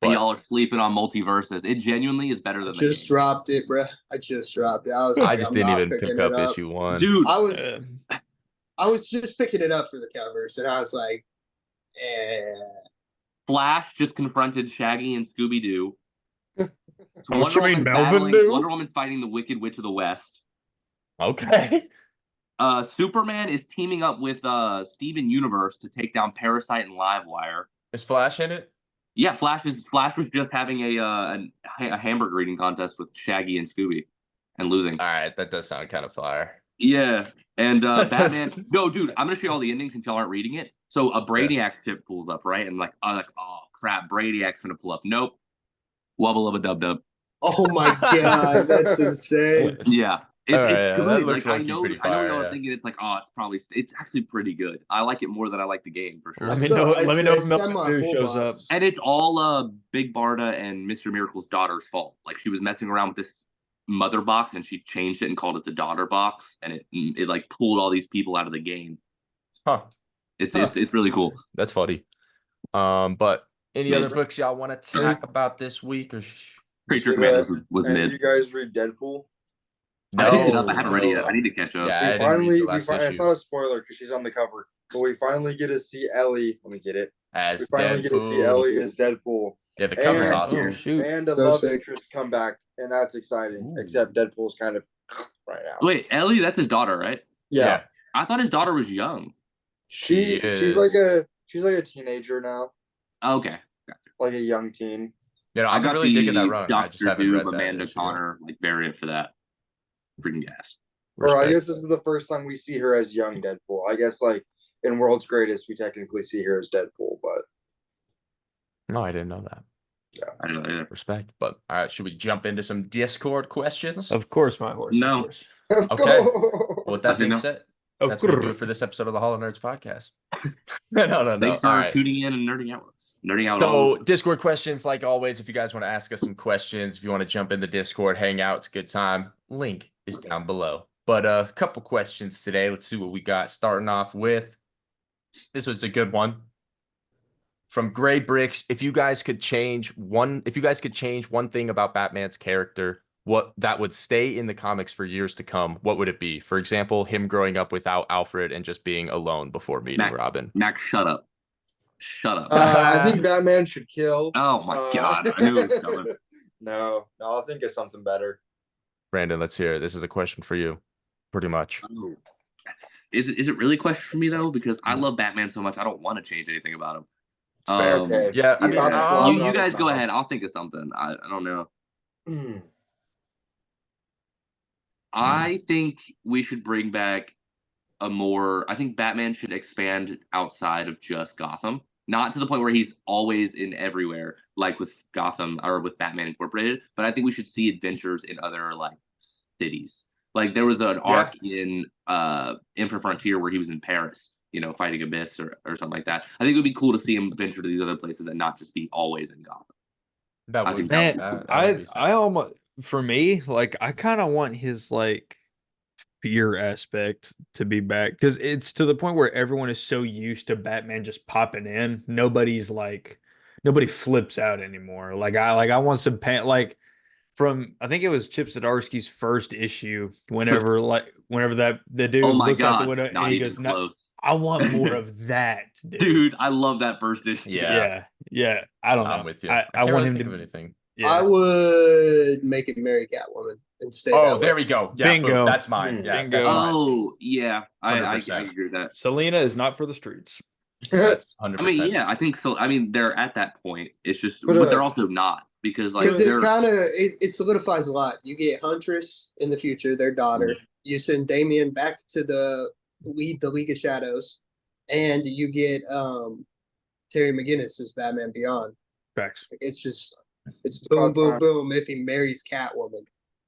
But y'all are sleeping on Multiverses. It genuinely is better than just dropped it, bro. I just dropped it. I just didn't even pick up issue 1. Dude, I was just picking it up for the covers, and I was like, Flash just confronted Shaggy and Scooby Doo. What you mean, Melvin? Wonder Woman's fighting the Wicked Witch of the West. Okay. Superman is teaming up with Steven Universe to take down Parasite and Livewire. Is Flash in it? Yeah, Flash was just having a hamburger eating contest with Shaggy and Scooby and losing. All right, that does sound kind of fire. Yeah, and Batman. No, dude, I'm gonna show you all the endings since y'all aren't reading it. So a Brainiac ship pulls up, right? And oh crap, Brainiac's gonna pull up. Nope. Wubba lubba dub dub. Oh my god, that's insane. Yeah. It's good. Like, I know y'all are thinking it's like, it's actually pretty good. I like it more than I like the game for sure. Let me know if Melvin shows up. And it's all Big Barda and Mr. Miracle's daughter's fault. Like she was messing around with this mother box and she changed it and called it the daughter box, and it like pulled all these people out of the game. It's really cool. That's funny. But any other books y'all want to talk about this week? Or Creature Commandos was mid. You guys read Deadpool? No, I haven't read it yet. I need to catch up. Yeah, it's not a spoiler because she's on the cover, but we finally get to see Ellie. Let me get it. We finally get to see Ellie as Deadpool. Yeah, the cover's awesome. And the love interest come back, and that's exciting. Except Deadpool's kind of right now. Wait, Ellie, that's his daughter, right? Yeah. I thought his daughter was young. She's like a teenager now. Okay, gotcha. Like a young teen. I'm really digging that run. I just haven't read that. Amanda Connor variant for that. Freaking gas. Or I guess this is the first time we see her as young Deadpool. I guess like in World's Greatest, we technically see her as Deadpool, but no, I didn't know that. Yeah, I didn't know either. Respect. But all right, should we jump into some Discord questions? Of course, my horse. No. Okay. Well, with that being said, that's what we do for this episode of the Hall of Nerds podcast. No. Thanks for tuning in and nerding out. So Discord questions, like always, if you guys want to ask us some questions, if you want to jump in the Discord, hang out, it's a good time. Link is down below. But a couple questions today. Let's see what we got. Starting off with, this was a good one from Gray Bricks. If you guys could change one thing about Batman's character, what that would stay in the comics for years to come, what would it be? For example, him growing up without Alfred and just being alone before meeting Robin. Max, shut up. I think Batman should kill. Oh my god, I knew it was coming. No, I'll think of something better. Brandon, let's hear it. This is a question for you, pretty much. Oh, is it really a question for me though? Because I love Batman so much, I don't want to change anything about him. Okay. Yeah, I mean, you guys go ahead. I'll think of something. I don't know. I think we should bring back I think Batman should expand outside of just Gotham. Not to the point where he's always in everywhere, like with Gotham or with Batman Incorporated, but I think we should see adventures in other like cities. Like there was an arc in Infinite Frontier where he was in Paris, fighting Abyss or something like that. I think it would be cool to see him venture to these other places and not just be always in Gotham. I almost, for me, like I kind of want his like fear aspect to be back, because it's to the point where everyone is so used to Batman just popping in. Nobody flips out anymore. I want some like from, I think it was Chip Zdarsky's first issue, whenever that the dude looks out the window and he goes, "No, I want more of that, dude." Dude, I love that first issue. Yeah. I don't know. I'm with you. I want him to do anything. Yeah. I would make it marry Catwoman and stay. Oh, there we go. Yeah, Bingo. boom, that's mine. Yeah, Bingo. that's mine. Oh, yeah. I 100%. agree with that. Selena is not for the streets. That's 100%. I mean, yeah, I think so. I mean, they're at that point. It's just, But, but they're also not because like because it they're kind of it solidifies a lot. You get Huntress in the future, their daughter. You send Damian back to lead the League of Shadows, and you get Terry McGinnis as Batman Beyond. Facts. It's just boom, boom, boom. If he marries Catwoman,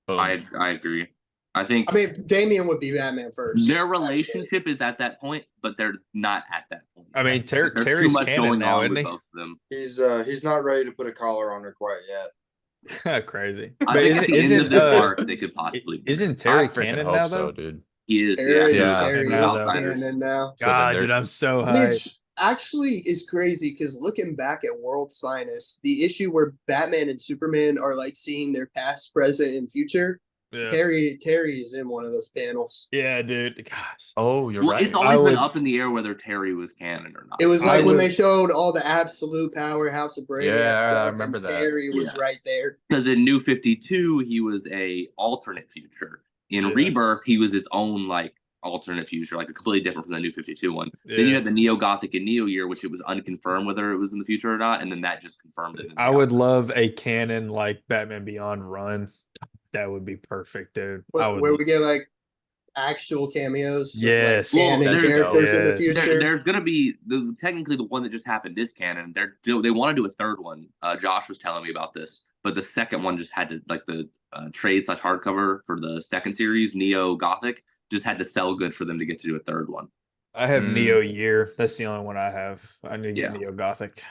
Boom. I agree. I think I mean Damian would be Batman first. their relationship is at that point, but they're not at that point. I mean, There's too Terry's much canon going now, on isn't with he? both of them. He's not ready to put a collar on her quite yet. Crazy. I But think at the end of this uh, arc, they could possibly. isn't I Terry freaking canon hope now so, though? dude. He is. Terry, Yeah. Terry Yeah. is Outsiders. canon now. So then God, they're- dude, I'm so hyped. Which actually is crazy because looking back at World's Finest, the issue where Batman and Superman are like seeing their past, present, and future. Yeah. Terry is in one of those panels. Yeah, dude. Gosh. Oh, you're Well, right. it's always been would- up in the air whether Terry was canon or not. It was I like when would- they showed all the absolute power, House of Brainiac Yeah, I stuff, remember and that. Terry was Yeah. right there. Because in New 52, he was a alternate future. In Yeah. Rebirth, he was his own like alternate future, like a completely different from the New 52 one. Then you Yeah. had the Neo Gothic and Neo year, which it was unconfirmed whether it was in the future or not, and then that just confirmed it. I would love a canon like Batman Beyond run. That would be perfect, dude. I would. Where we get like actual cameos. of, like, Yes. canon Well, there you go. characters in the Yes. future. There's gonna be technically the one that just happened is canon. They want to do a third one. Josh was telling me about this, but the second one just had to like the trade / hardcover for the second series, Neo Gothic, just had to sell good for them to get to do a third one. I have Mm. Neo Year. That's the only one I have. I need to get Yeah. Neo Gothic.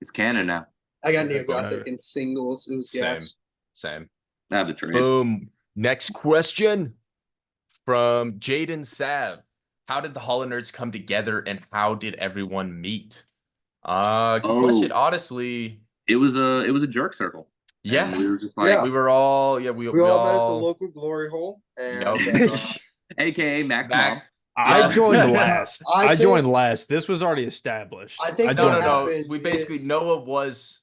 It's canon now. I got Neo Yeah, Gothic in singles. It was Same. gas. Same. I have the trade. Boom. Next question from Jaden Sav. How did the Holo Nerds come together and how did everyone meet? Good question. Honestly, It was a jerk circle. And yeah. we were just like, Yeah. We were all, yeah, we We all met at the all local glory hole, and Yep. AKA Mac Back- Mom. I Yeah. joined last. I I joined joined last. This was already established. I think I No, what no, joined no. happened We basically is- Noah was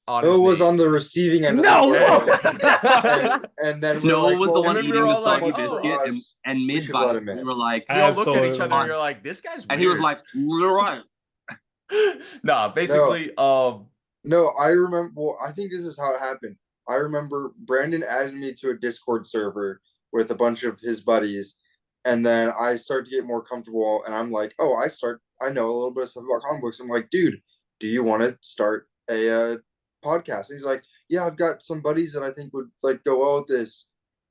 on Noah his was name. on the receiving end. No! Of the and then Noah like, was the well, one and then we eating were the all like, soggy oh, biscuit, and we mid should bite, let him in. we were like, We all looked at each Absolutely. other and you're like, this guy's weird. and he was like, "You're right." nah, basically, No, I remember. Well, I think this is how it happened. I remember Brandon added me to a Discord server with a bunch of his buddies, and then I started to get more comfortable. And I'm like, oh, I know a little bit of stuff about comic books. I'm like, dude, do you want to start a podcast? And he's like, yeah, I've got some buddies that I think would like go well with this.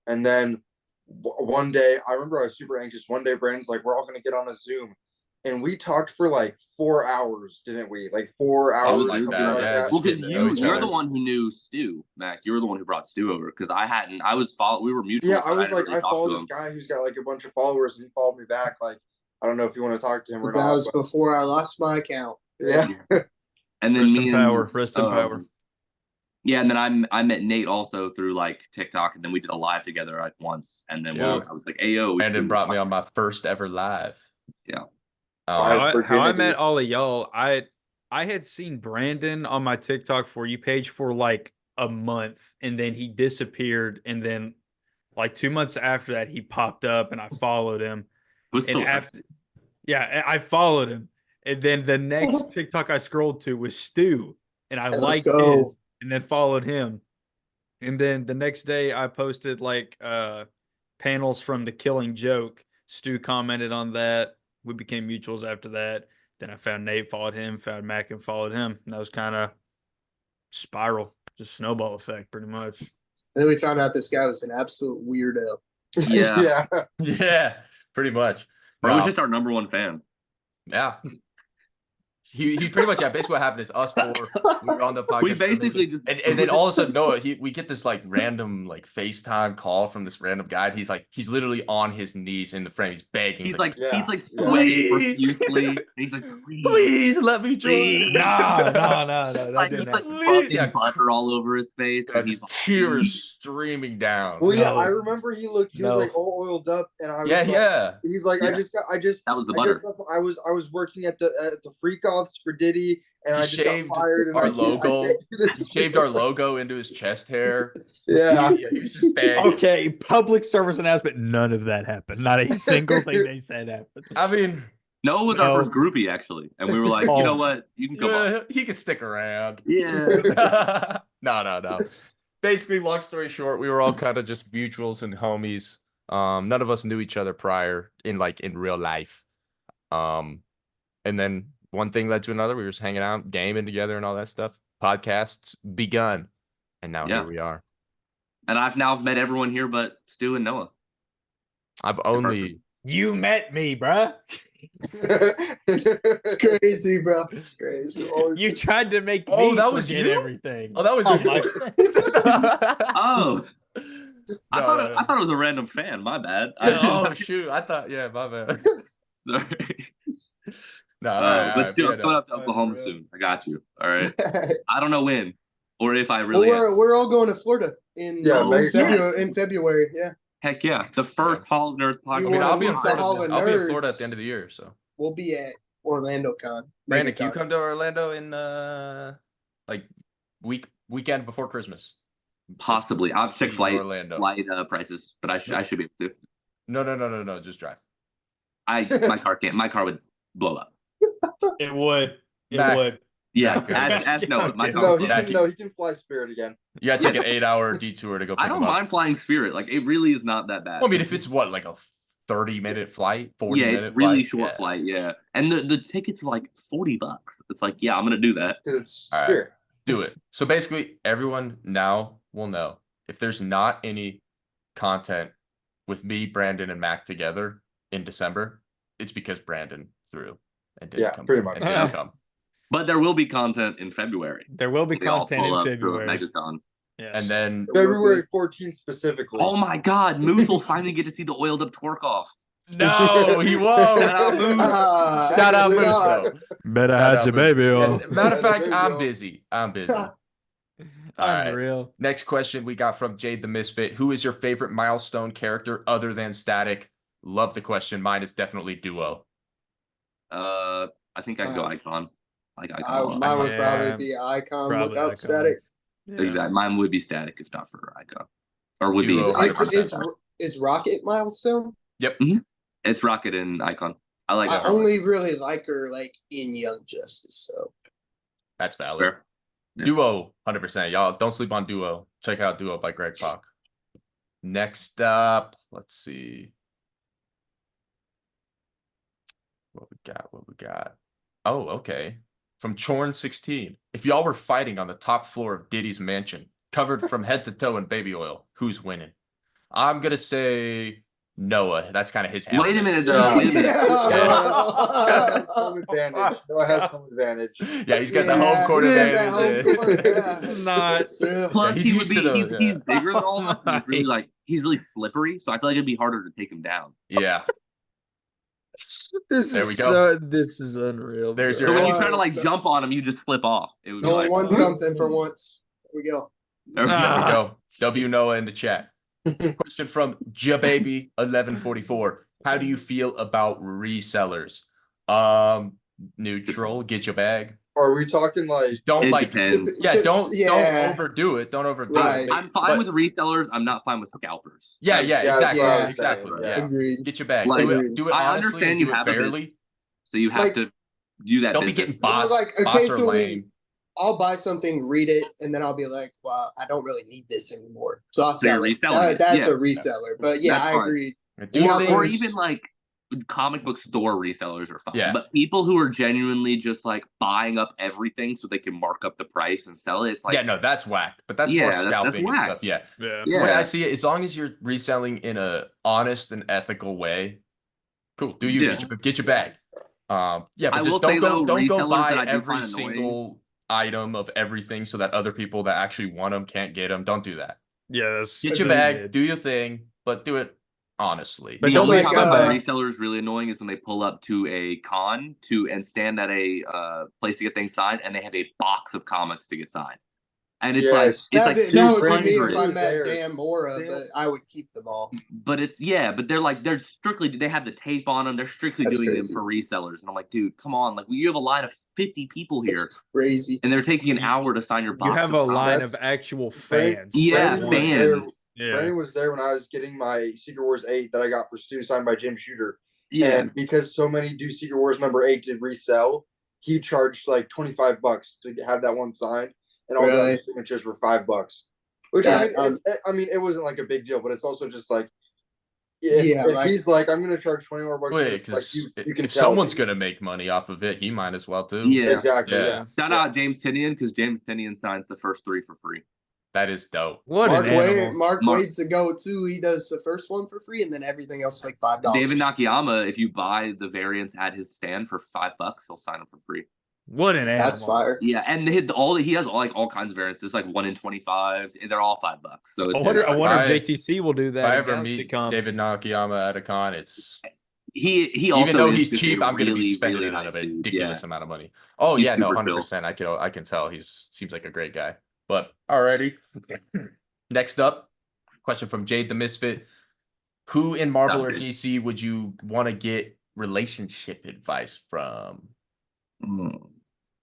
And then one day, I remember I was super anxious. One day, Brandon's like, we're all gonna get on a Zoom. And we talked for like 4 hours, didn't we? Like 4 hours. like something that, like yeah, that. Well, Just because getting to know each you're other. the one who knew Stu, Mac. You were the one who brought Stu over because I hadn't. I was we were mutual. Yeah, but I was hadn't like, really I talked follow to this him. guy who's got like a bunch of followers, and he followed me back. Like, I don't know if you want to talk to him or That not. was but- before I lost my account. yeah. And then Rest me in and power. Rest in power. Yeah, and then I met Nate also through like TikTok, and then we did a live together at once, and then Yeah. I was like, "Ayo," Brandon brought me on my first ever live. Yeah. Um, How I virginity. met all of y'all, I had seen Brandon on my TikTok For You page for like a month, and then he disappeared, and then like 2 months after that, he popped up, and I followed him. was And still after, yeah, I followed him, and then the next TikTok I scrolled to was Stu, and I Let's liked go. his, and then followed him, and then the next day I posted like panels from The Killing Joke. Stu commented on that. We became mutuals after that. Then I found Nate, followed him, found Mac, and followed him. And that was kind of spiral, just snowball effect, pretty much. And then we found out this guy was an absolute weirdo. Yeah, yeah. yeah, pretty much. bro, was Bro, just our number one fan. yeah. He pretty much, yeah, basically what happened is us four, we were on the podcast. We basically just And then all of a sudden, Noah, we get this like random like FaceTime call from this random guy. And he's literally on his knees in the frame. He's begging. he's like Yeah. sweating Please. profusely. And he's like, please let me join. Please. No, that like, didn't he's like happen. fucking Yeah. butter all over his face. Yeah, and he's just like, tears streaming down. Well, yeah, No. I remember he was No. like all oiled up, and I was Yeah, like, yeah. he's like, Yeah. I just that was the I butter. was working at the Freak Off playoffs for Diddy, and I just got fired. And our logo. He shaved our logo into his chest hair. Yeah, he was just bad. Okay, public service announcement. None of that happened. Not a single thing they said happened. I mean, Noah was our first groupie actually, and we were like, you know what, you can come on. He can stick around. Yeah. No. Basically, long story short, we were all kind of just mutuals and homies. None of us knew each other prior in real life. And then one thing led to another. We were just hanging out, gaming together, and all that stuff. Podcasts begun, and now here we are. And I've now met everyone here, but Stu and Noah. You met me, bruh. It's crazy, bro. It's crazy. You tried to make me that was forget you? everything. Oh, that was I thought it was a random fan. My bad. Shoot! I thought, my bad. Sorry. But still, I'm going up to Oklahoma soon. I got you. All right. I don't know when or if I really. We're all going to Florida in February. Yeah. Heck yeah! The first Hall of Nerds podcast. I mean, I'll be in Florida at the end of the year, so we'll be at Orlando Con. Brandon, can you come to Orlando in weekend before Christmas? Possibly. I'll check flight prices, but I should be able to. No. Just drive. My car can't. My car would blow up. It would. It would. Yeah, as no, my car. He can fly Spirit again. You gotta take an 8-hour detour to go. I don't mind flying Spirit. Like, it really is not that bad. Well, I mean, if it's like a 30-minute flight, 40-minute it's really short flight. Yeah, and the tickets are like $40. It's like, I'm gonna do that. It's Spirit. Right, do it. So basically, everyone now will know if there's not any content with me, Brandon, and Mac together in December, it's because Brandon threw and didn't come. Pretty much. And didn't come. But there will be content in February. There will be content in February. Yes. And then February 14th specifically. Oh my God, Moose will finally get to see the oiled up twerk off. No, he won't. Shout out Moose. Better hide your baby on. Matter of fact, I'm busy. All Unreal. Right. Next question we got from Jade the Misfit. Who is your favorite Milestone character other than Static? Love the question. Mine is definitely Duo. I think I'd go Icon. Mine would probably be Icon without Static. Yeah. Exactly. Mine would be Static if not for Icon. Or would Duo, be. Is Rocket Milestone? Yep. Mm-hmm. It's Rocket and Icon. I only really like her in Young Justice, so that's valid. Fair. Yeah. Duo, 100%. Y'all don't sleep on Duo. Check out Duo by Greg Pak. Next up, let's see. What we got? Oh, okay. From Chorn16. If y'all were fighting on the top floor of Diddy's mansion, covered from head to toe in baby oil, who's winning? I'm going to say Noah. That's kind of his Wait a minute, though. Home advantage. Noah has home advantage. Yeah, he's got the home court advantage. Plus, he's bigger than all of us. And he's really slippery, so I feel like it'd be harder to take him down. Yeah. There we go. This is unreal. There's so when you try to jump on him, you just flip off. It would Noah won something for once. Here we go. There we go. W Noah in the chat. Question from Jababy1144. How do you feel about resellers? Neutral. Get your bag. Are we talking don't depends. Don't overdo it. Don't overdo it. I'm fine with resellers. I'm not fine with scalpers. Exactly. Agreed. Get your bag. Do it I honestly. Understand do you it have fairly. So you have to do that. Don't business. be getting bots. Bots are lame. I'll buy something, read it, and then I'll be like, "Well, I don't really need this anymore." So I'll sell it. That's a reseller. But I agree. Or even comic book store resellers are fine. Yeah. But people who are genuinely just buying up everything so they can mark up the price and sell it, it's that's whack. But that's more scalping and stuff. Yeah. The way I see it, as long as you're reselling in a honest and ethical way, cool. Do you get your bag? But just don't go buy every single item of everything so that other people that actually want them can't get them. Don't do that. Get your bag, do your thing, but do it honestly. But the only time I find resellers really annoying is when they pull up to a con and stand at a place to get things signed, and they have a box of comics to get signed. And it's like that would be me if 200. I met Dan Mora, but I would keep them all. But but they're strictly, they have the tape on them. They're strictly doing them for resellers. And I'm like, dude, come on. Like, you have a line of 50 people here. It's crazy. And they're taking an hour to sign your box. You have a line of actual fans. Fans. Brandon was there when I was getting my Secret Wars 8 that I got for Stu signed by Jim Shooter. Yeah. And because so many do Secret Wars number 8 to resell, he charged like $25 to have that one signed. And all the other signatures were $5, which I mean, it wasn't like a big deal, but it's also just like, if he's like, I'm going to charge $20 more. Wait, like you can if someone's going to make money off of it, he might as well too. Yeah, exactly. Yeah. Shout out James Tinian, because James Tinian signs the first 3 for free. That is dope. Mark Wade's the go-to. He does the first one for free, and then everything else like $5. David Nakayama, if you buy the variants at his stand for $5, he'll sign them for free. What an animal. That's fire. Yeah, and he has all kinds of variants. It's like 1 in 25s, and they're all $5. So it's I wonder if JTC will do that. If I ever meet David Nakayama at a con, it's he also, even though he's cheap, I'm going to be spending a ridiculous amount of money. Oh he's 100%. I can tell seems like a great guy. But alrighty. Next up, question from Jade the Misfit: who in Marvel or DC would you want to get relationship advice from?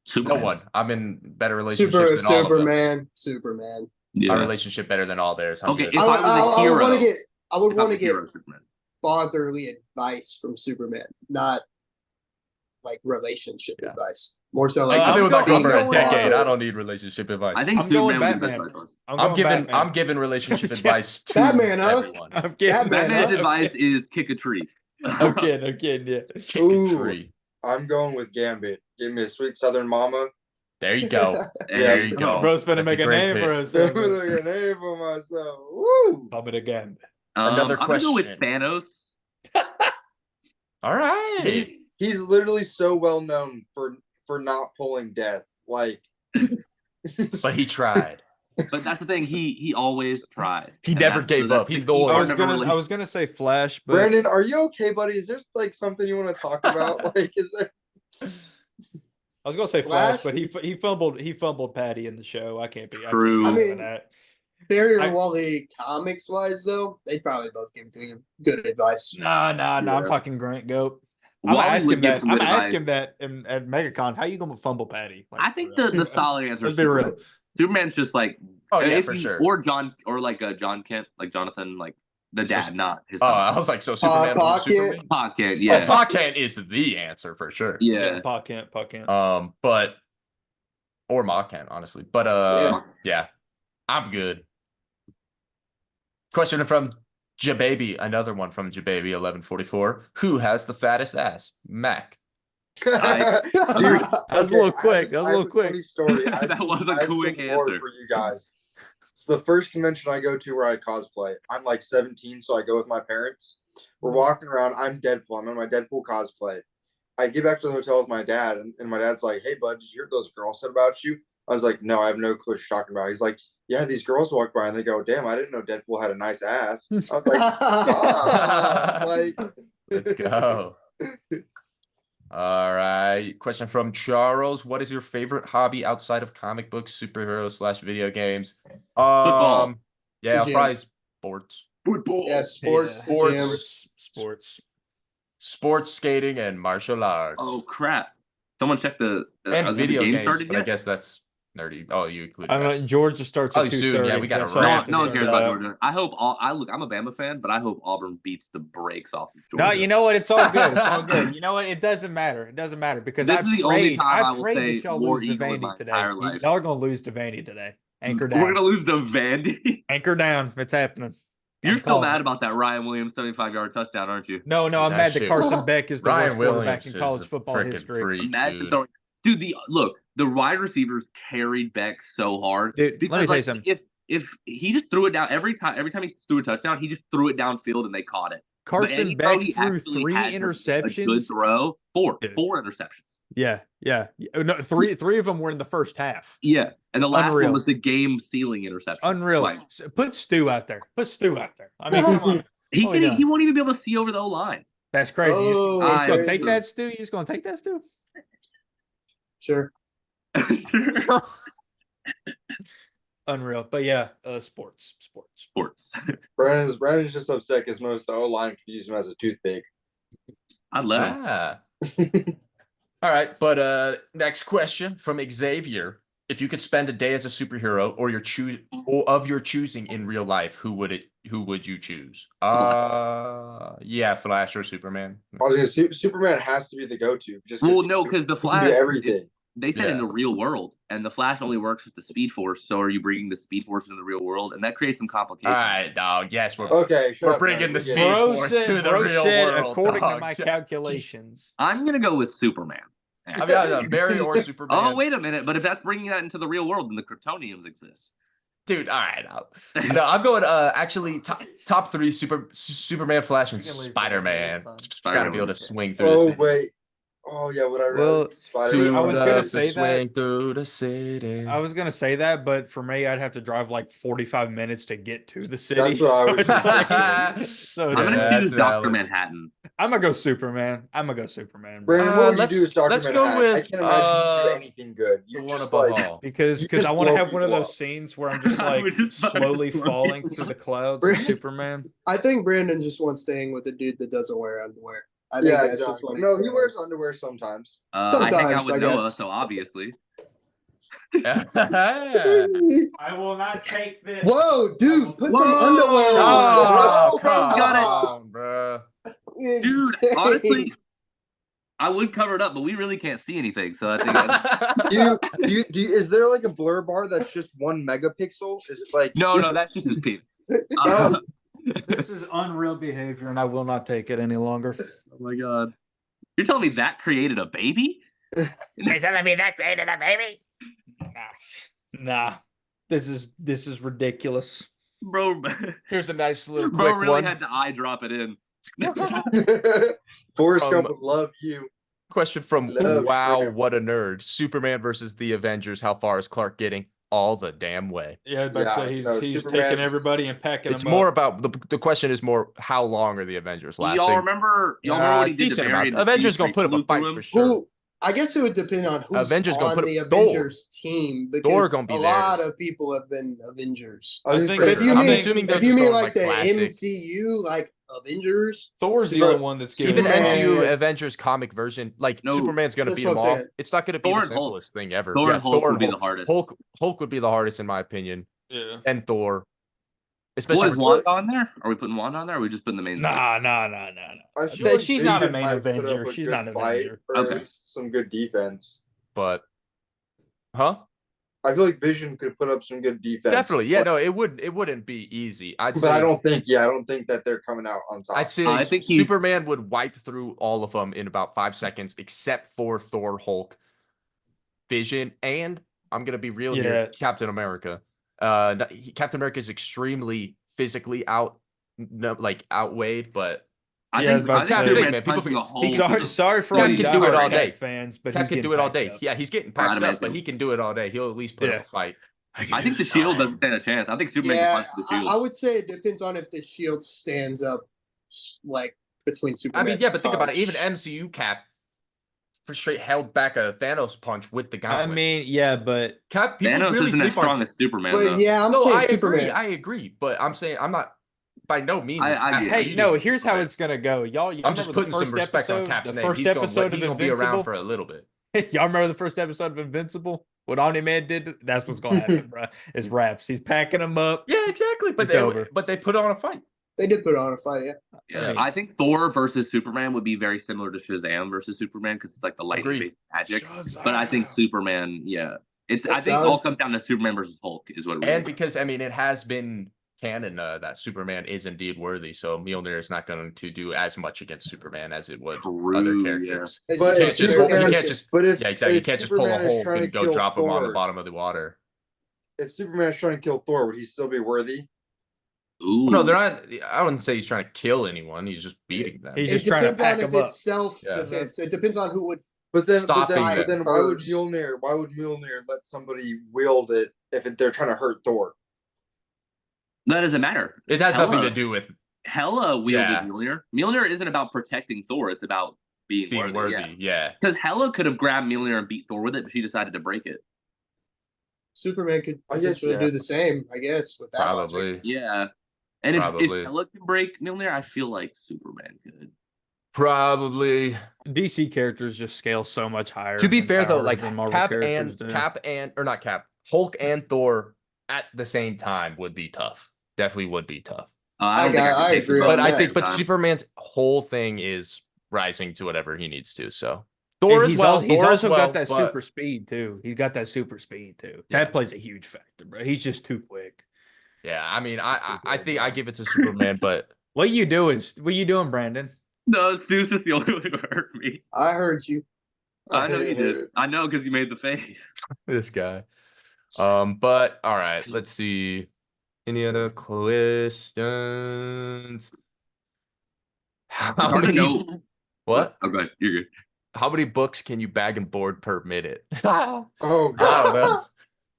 Superman. No one. I'm in better relationships than all of them. Superman. Yeah. Our relationship better than all theirs. Okay, if I would want to get Superman. fatherly advice from Superman, not like relationship advice. More so like I've been with my girl for a decade. father. I don't need relationship advice. I think Superman would be the best advice. I'm giving relationship advice to Batman, everyone. Batman's advice is kick a tree. I'm kidding, yeah. Kick a tree. I'm going with Gambit. Give me a sweet Southern mama. There you go. There you go. Bro's gonna make a name for himself. I'm gonna make a name for myself. Woo! Coming again. Another question. I'm gonna go with Thanos. All right. He's literally so well known for not pulling death. Like, but he tried. But that's the thing. He always tries. He never gave up. He's the I was gonna say Flash, but Brandon, are you okay, buddy? Is there like something you want to talk about? Like, is there? I was gonna say Flash, but he fumbled Patty in the show. I can't be true. I mean, Barry and Wally comics wise though, they'd probably both give good advice. Nah. I'm fucking Grant Goat. I'm gonna ask him that at MegaCon. How you gonna fumble Patty? Like, I think the solid answer. Let's be real. Superman's just like, for sure. Or John Kent, like Jonathan, like the dad, not his son. I was like, so Superman. Pa Kent, yeah. Pa Kent is the answer for sure. Yeah. Pa Kent. But or Ma Kent, honestly. But yeah, I'm good. Question from Jababy, another one from Jababy 1144. Who has the fattest ass? Mac. That was a little quick. That was a little quick. Story. That was a quick answer for you guys. It's the first convention I go to where I cosplay. I'm like 17, so I go with my parents. We're walking around. I'm Deadpool. I'm in my Deadpool cosplay. I get back to the hotel with my dad, and my dad's like, "Hey, bud, did you hear what those girls said about you?" I was like, "No, I have no clue what you're talking about." He's like, "Yeah, these girls walk by and they go, damn, I didn't know Deadpool had a nice ass." I was like, let's go. All right. Question from Charles. What is your favorite hobby outside of comic books, superheroes / video games? Football. Yeah, probably sports. Football. Yeah, sports. Yeah. Sports, skating, and martial arts. Oh crap! Someone check the and video game games, but I guess that's nerdy. Oh, you included. I mean, Georgia starts at 2:30. Soon. Yeah, we got to wrap. No one cares about Georgia. I hope I'm a Bama fan, but I hope Auburn beats the brakes off of Georgia. No, you know what? It's all good. It's all good. You know what? It doesn't matter. It doesn't matter because this is the only time I will prayed say that y'all War lose to Eagle in my Vandy today. entire life. Y'all are gonna lose to Vandy today. Anchor down. We're gonna lose to Vandy. Anchor down. It's happening. You're still mad about that Ryan Williams 75-yard touchdown, aren't you? No, I'm mad that Carson Beck is the worst quarterback in college football history. Dude, the wide receivers carried Beck so hard. Dude, let me tell you something. If he just threw it down every time he threw a touchdown, he just threw it downfield and they caught it. Carson Beck threw 3 interceptions. A good throw. Four interceptions. Yeah. No, three of them were in the first half. Yeah, and the last one was the game-sealing interception. Unreal. Like, put Stu out there. I mean, come on. He won't even be able to see over the O-line. That's crazy. Oh, you just gonna take that, Stu? You just gonna take that, Stu? Sure. Unreal. But yeah, sports. Brandon's just upset because most of the O-line could use him as a toothpick. I'd let him. All right, but next question from Xavier. If you could spend a day as a superhero or of your choosing in real life, who would you choose? Yeah, Flash or Superman. I was gonna say Superman has to be the go-to. Well, no, because the Flash do everything. They said in the real world, and the Flash only works with the Speed Force. So are you bringing the Speed Force into the real world? And that creates some complications. All right, dog. Yes, we're bringing the Speed Force to the real world. According to my calculations, I'm gonna go with Superman. I mean, Barry or Superman. Oh, wait a minute. But if that's bringing that into the real world, then the Kryptonians exist. Dude, all right. No, I'm going actually top 3 Superman, Flash, and Spider-Man. Gotta be able to swing through the city. Wait. Oh yeah, what I read. Well, I was gonna say swing through the city. I was gonna say that, but for me, I'd have to drive like 45 minutes to get to the city. That's what I was like, so I'm gonna choose Dr. Manhattan. I'm gonna go Superman. Brandon, what would you do with Dr. Let's Manhattan? go with I can't imagine you do anything good. You just like because I want to have one of those scenes where I'm just like slowly falling through the clouds. Superman. I think Brandon just wants to hang with a dude that doesn't wear underwear. I think that's just what no, he wears underwear sometimes. Sometimes, I hang out with I Noah, guess. so obviously. I will not take this. Whoa, dude, put some underwear on. bro. Come on, bro. Dude, honestly, I would cover it up, but we really can't see anything. So I think is there like a blur bar that's just 1 megapixel? Is it like no, that's just his penis. This is unreal behavior, and I will not take it any longer. Oh my god! You're telling me that created a baby? You're telling me that created a baby? Nah. This is ridiculous, bro. Here's a nice little bro. Quick Really one. had to eye drop it in. Forrest Gump would love you. Question from What a Nerd. Superman versus the Avengers. How far is Clark getting? All the damn way. Yeah, but he's taking everybody and packing it's them more up. about the question is more how long are the Avengers lasting? Y'all remember what he did to Barry? Avengers gonna put up a fight for sure. I guess it would depend on who's Avengers on gonna put the Avengers team because Thor gonna be a lot of people have been Avengers. I think But if you mean like the classic. MCU, like Avengers, Thor's the only one that's giving even MCU Avengers comic version, like Superman's gonna beat them all. It's not gonna be the simplest thing ever. Thor and Hulk would be the hardest. Hulk would be the hardest in my opinion. Yeah. And Thor. Especially is Wanda on there? Are we putting Wanda on there? Or are we just putting the main? No. She's not a main Avenger. She's not an Avenger. Okay. Some good defense. But I feel like Vision could put up some good defense. Definitely. Yeah, no, it wouldn't be easy. I don't think that they're coming out on top. I'd say I think Superman would wipe through all of them in about 5 seconds, except for Thor, Hulk, Vision, and I'm gonna be real here, Captain America. Captain America is extremely physically outweighed, but I think man, sorry for all Cap can do it all day. Fans, but Cap he's can do it all day. Up. Yeah, he's getting packed up, but he can do it all day. He'll at least put up a fight. I think the Shield doesn't stand a chance. I think Superman can punch the Shield. I would say it depends on if the Shield stands up, like between Superman. I mean, yeah, but think about it. Even MCU Cap for straight held back a Thanos punch with the gauntlet. I mean, yeah, but Cap Thanos really isn't as strong as Superman. But yeah, I'm saying Superman. I agree, but I'm saying I'm not. By no means. Here's how it's gonna go. Y'all I'm just putting some respect on Cap's name. He's gonna be around for a little bit. Y'all remember the first episode of Invincible? What Omni-Man did? That's what's gonna happen, bro. Is raps. He's packing them up. Yeah, exactly. But they put on a fight. They did put on a fight, yeah. I think Thor versus Superman would be very similar to Shazam versus Superman because it's like the lightning magic. But I think Superman, I think all comes down to Superman versus Hulk is what it would be. Because I mean, it has been canon that Superman is indeed worthy, so Mjolnir is not going to do as much against Superman as it would other characters. Yeah. But you can't just pull a Hulk and go drop him on the bottom of the water. If Superman is trying to kill Thor, would he still be worthy? Ooh. No, they're not. I wouldn't say he's trying to kill anyone. He's just beating them. He's just trying to pack them up. It's self-defense. It depends on who would. But then why would Mjolnir let somebody wield it if they're trying to hurt Thor? That doesn't matter. It has nothing to do with Hela wielded Mjolnir. Mjolnir isn't about protecting Thor. It's about being worthy. Yeah. Because Hela could have grabbed Mjolnir and beat Thor with it, but she decided to break it. Superman could I guess, potentially yeah. do the same, I guess, with that logic. Probably. Yeah. And if Probably. Ella can break Mjolnir, I feel like Superman could. Probably. DC characters just scale so much higher. To be in fair though, power like than Marvel Cap characters do. Hulk and Thor at the same time would be tough. Definitely would be tough. I don't think I I could take agree them on But both I at the think, same but time. Superman's whole thing is rising to whatever he needs to. So And Thor as he's well. also, he's Thor as also well, got that but- super speed too. He's got that super speed too. Yeah. That plays a huge factor, bro. He's just too quick. Yeah, I mean, I think I give it to Superman, but What you doing? What you doing, Brandon? No, Stu's is the only one who heard me. I heard you. I know you did. I know because you made the face. this guy. But all right, let's see. Any other questions? How hard to many? know. What? Oh, good. You're good. How many books can you bag and board per minute? Oh I god. don't know.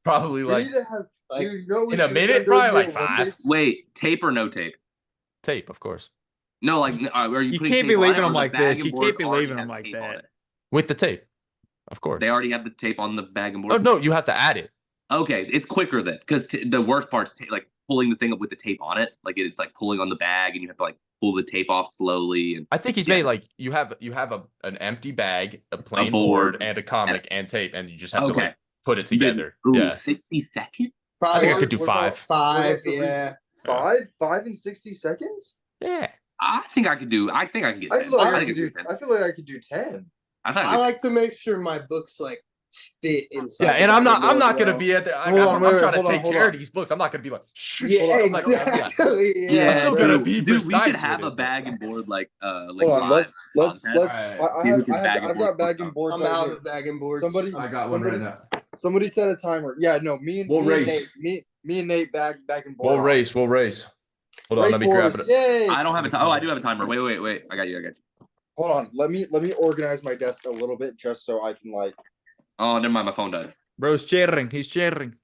Probably We like need to have, Like, dude, you know what we in a should've minute, done during probably the like 5. Olympics? Wait, tape or no tape? tape, of course. No, like, are you? You putting can't be tape on leaving it, or them the like bag this. and You board can't be already leaving have them like tape on that. it? With the tape, of course. They already have the tape on the bag and board. Oh no, you have to add it. Okay, it's quicker then, because the worst part's like pulling the thing up with the tape on it. Like it's like pulling on the bag, and you have to like pull the tape off slowly. And I think he's Yeah. made like you have an empty bag, a plain board, board, and a comic and tape, and you just have to Okay. like put it together. Ooh, Yeah, 60 seconds. I think I Probably could do What about 5. 5, the yeah. 5 in 60 seconds? Yeah, I think I could do. I think I can get. I 10. feel like I think could do. 10. I feel like I could do 10. I thought I like to make sure my books like fit inside. yeah, the and I'm bag not board gonna well. be at the. Hold on, I'm wait, trying to hold on, take hold care on. of these books. I'm not gonna be like. Yeah, I'm like, exactly. Yeah, I'm still dude, gonna be dude, we precise could with have it, a but- bag and board like Hold on, live let's. content. Alright. I See who have, can bag and I've board got bag stuff. and boards. I'm right out here. of bag and boards. Somebody, I got one right now. somebody set a timer. Yeah, no, me and We'll me and race. Nate, me and Nate bag and board. We'll on. race. We'll race. Hold on, Race let me grab boards, it. Yay! I don't have a timer. Oh, I do have a timer. Wait. I got you. Hold on, let me organize my desk a little bit just so I can like. Oh, never mind. My phone died. Bro's cheering. He's cheering.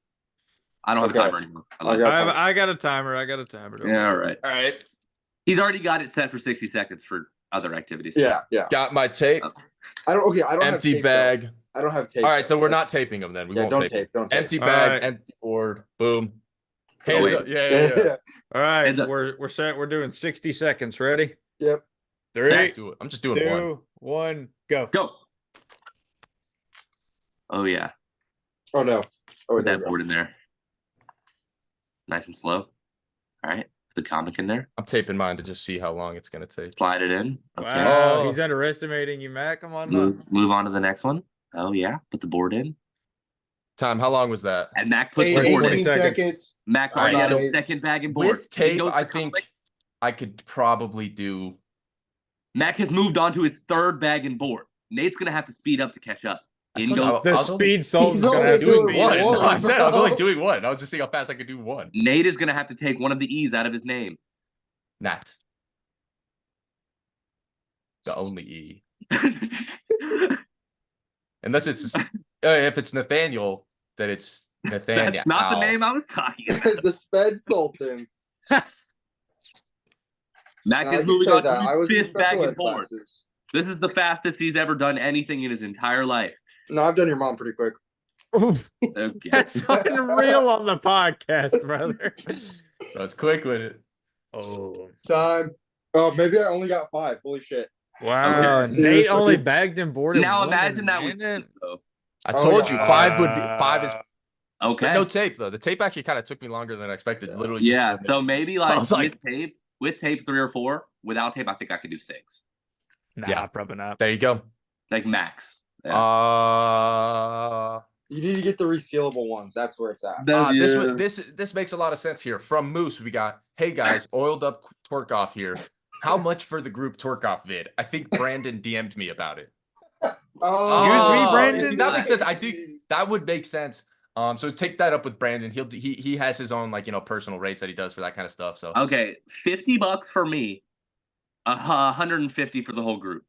I don't have Okay. a timer anymore. I lied. got I time. got a timer. I got a timer. Don't Yeah, all worry. right. All right, He's already got it set for 60 seconds for other activities. Yeah. got my tape. I don't have Empty tape, though. bag. I don't have tape. All right, so though. we're not taping them then. We Yeah, won't don't tape. 'em. tape. Don't tape. Empty All bag, right. empty board. Boom. Hands wait. up. Yeah. All right, Hands up. we're set. We're doing 60 seconds. Ready? Yep. 3, I'm just doing one. 2, 1, go. Go. Oh, yeah. Oh no. Oh, Put there that we go. board in there. Nice and slow. All right. Put the comic in there. I'm taping mine to just see how long it's gonna take. Slide it in. Okay. Wow, Oh. he's underestimating you, Matt. Come on. Up. Move on to the next one. Oh, yeah. Put the board in. Time. How long was that? And Mac puts Eight- the board 20 in. 18 seconds. seconds. Mac's All already right, got so a second bag and board. With tape, He goes to I the think comic. I could probably do. Mac has moved on to his third bag and board. Nate's going to have to speed up to catch up. In told you, goes, The I was only- speed soul is He's gonna only have to doing be One. in. one. I said I was only bro. doing one. I was just seeing how fast I could do one. Nate is going to have to take one of the E's out of his name. Nat. The only E. Unless it's if it's Nathaniel, then it's Nathaniel. That's not the name I was talking about. The Sped Sultan. Mac I is can moving say on that. I to was his in fifth bag special and ed board. classes. This is the fastest he's ever done anything in his entire life. No, I've done your mom pretty quick. Oof, Okay. that's unreal on the podcast, brother. I was quick with it. Oh, Time. Oh, maybe I only got 5. Holy shit. wow. Okay. Nate only bagged and boarded. Now one imagine that with minute? though. I Oh, told yeah. you 5 would be 5 is Okay. but no tape though. The tape actually kind of took me longer than I expected. Yeah. Literally. just Yeah. 4 So minutes. maybe I like was like- with tape 3 or 4. Without tape, I think I could do 6. Nah, Yeah. probably not. There you go. Like max. Yeah. You need to get the resealable ones. That's where it's at. This makes a lot of sense here. From Moose, we got, hey guys, oiled up twerk off here. How much for the group twerk off vid? I think Brandon DM'd me about it. Oh, Excuse me, Brandon? See, that makes sense. I think that would make sense. So take that up with Brandon. He has his own like personal rates that he does for that kind of stuff. So Okay. $50 for me. 150 for the whole group.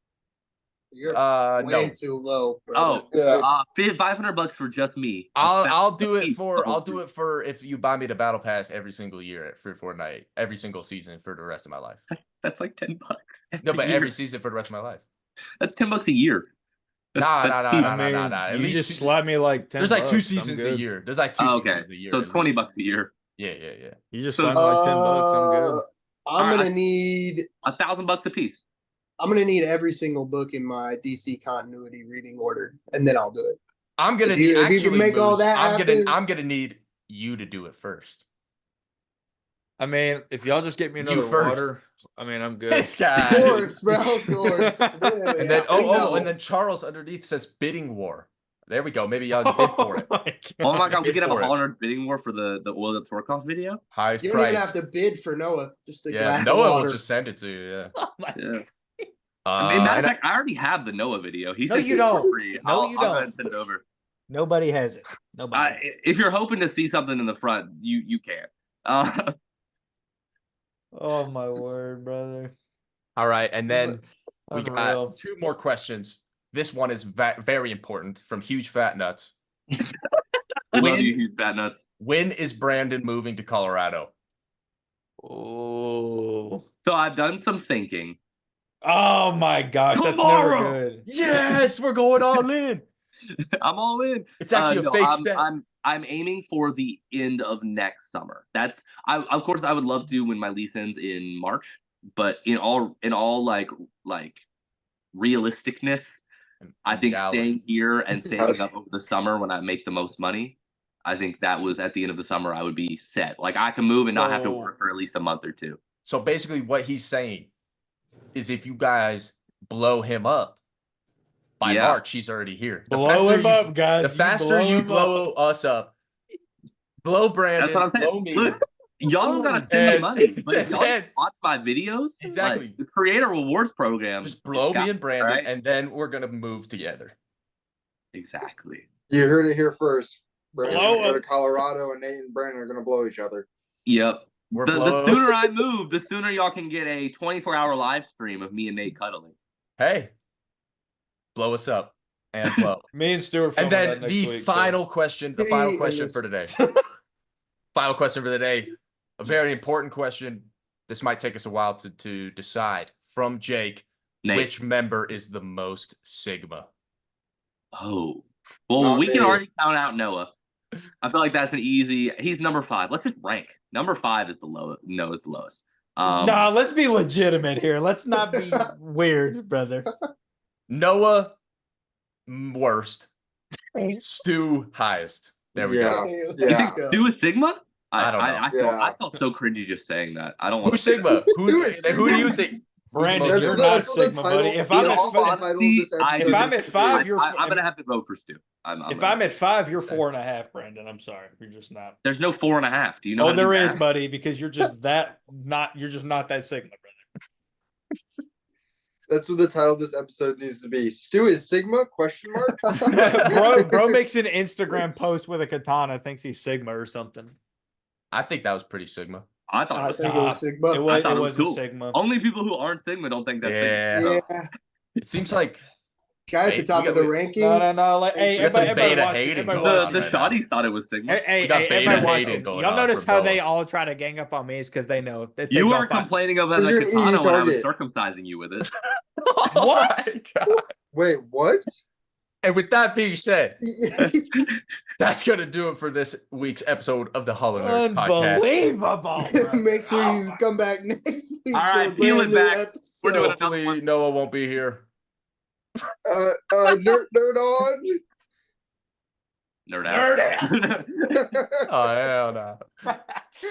You're no, way too low. Oh, brother. Yeah. $500 for just me. I'll do it for the whole group. if you buy me the battle pass every single year at Fortnite, every single season for the rest of my life. That's like $10. No, but year. every season for the rest of my life. That's $10 a year. Nah. At least just slap me like 10. There's like 2 I'm seasons a good. year. There's like 2 seasons a year. So $20 a year. Yeah. You just slap me like $10. I'm good. I'm gonna need $1,000 a piece. I'm gonna need every single book in my DC continuity reading order, and then I'll do it. I'm gonna if you can make all that happen, I'm gonna need you to do it first. I mean, if y'all just get me another water, I mean, I'm good. This guy. Of course, bro. Of course. And then and then Charles underneath says bidding war. There we go. Maybe y'all bid for it. Oh my god, we could have a Hall Nerds bidding war for the Oil Torkoff video. Highest you don't price. even have to bid for Noah. Just a glass Noah of water. will just send it to you. Yeah. Oh matter of fact, I already have the Noah video. No, you don't. Free. No, you I'll don't. go ahead and send it over. Nobody has it. Nobody. If you're hoping to see something in the front, you can. Oh my word, brother. All right, and then we Unreal. got 2 more questions. This one is very important from Huge Fat Nuts. Love you, Huge Fat Nuts. When is Brandon moving to Colorado? Oh. So I've done some thinking. Oh my gosh, that's never good. Yes, we're going all in. I'm all in. It's actually a fake set. I'm aiming for the end of next summer. Of course I would love to when my lease ends in March, but in all like realisticness, I think staying here and saving up over the summer when I make the most money, I think that was at the end of the summer I would be set. Like I can move and not have to work for at least a month or 2. So basically what he's saying is if you guys blow him up by March, he's already here. Blow him up, guys. The faster you blow us up, blow Brandon, that's what I'm saying. blow me. Look, y'all don't gotta send me money, but if y'all watch my videos, exactly. Like, the Creator Rewards program. Just blow me and Brandon, and then we're gonna move together. Exactly. You heard it here first. Brandon go to Colorado, and Nate and Brandon are gonna blow each other. Yep. The sooner I move, the sooner y'all can get a 24-hour live stream of me and Nate cuddling. Hey, blow us up and blow. Me and Stuart. And then the final question for today. Final question for the day. A very important question. This might take us a while to decide. From Jake, Nate. Which member is the most Sigma? Oh, well, we can already count out Noah. I feel like that's an easy. He's number 5. Let's just rank. Number 5 is the lowest. Noah's the lowest. Nah, let's be legitimate here. Let's not be weird, brother. Noah worst. Stu highest. There we go. Yeah. Stu is Sigma? I don't know. I felt so cringy just saying that. I don't want. Who's Sigma? Who do you think? Brandon, you're not Sigma, buddy. If I'm at 5, you're. I'm gonna have to vote for Stu. If I'm at 5, you're 4.5, Brandon. I'm sorry, you're just not. There's no 4.5. Do you know? Oh, there is, buddy, because you're just You're just not that Sigma, brother. That's what the title of this episode needs to be. Stu is Sigma? Question mark. bro makes an Instagram post with a katana. Thinks he's Sigma or something. I think that was pretty Sigma. I thought it was Sigma. It was cool. Sigma. Only people who aren't Sigma don't think that's Sigma. Yeah. It seems like guy at the top of the rankings. No. Like, hey, everybody watching. The Shotties thought it was Sigma. Hey, everybody watching. Y'all notice how they all try to gang up on me? It's because they know. You were complaining about the katana when I was circumcising you with it. What? Wait, what? And with that being said, that's going to do it for this week's episode of the Hall Nerds podcast. Unbelievable. Make sure you come back next week. All right, peel it back. We're doing Hopefully Noah won't be here. Nerd on. Nerd out. Oh, hell no.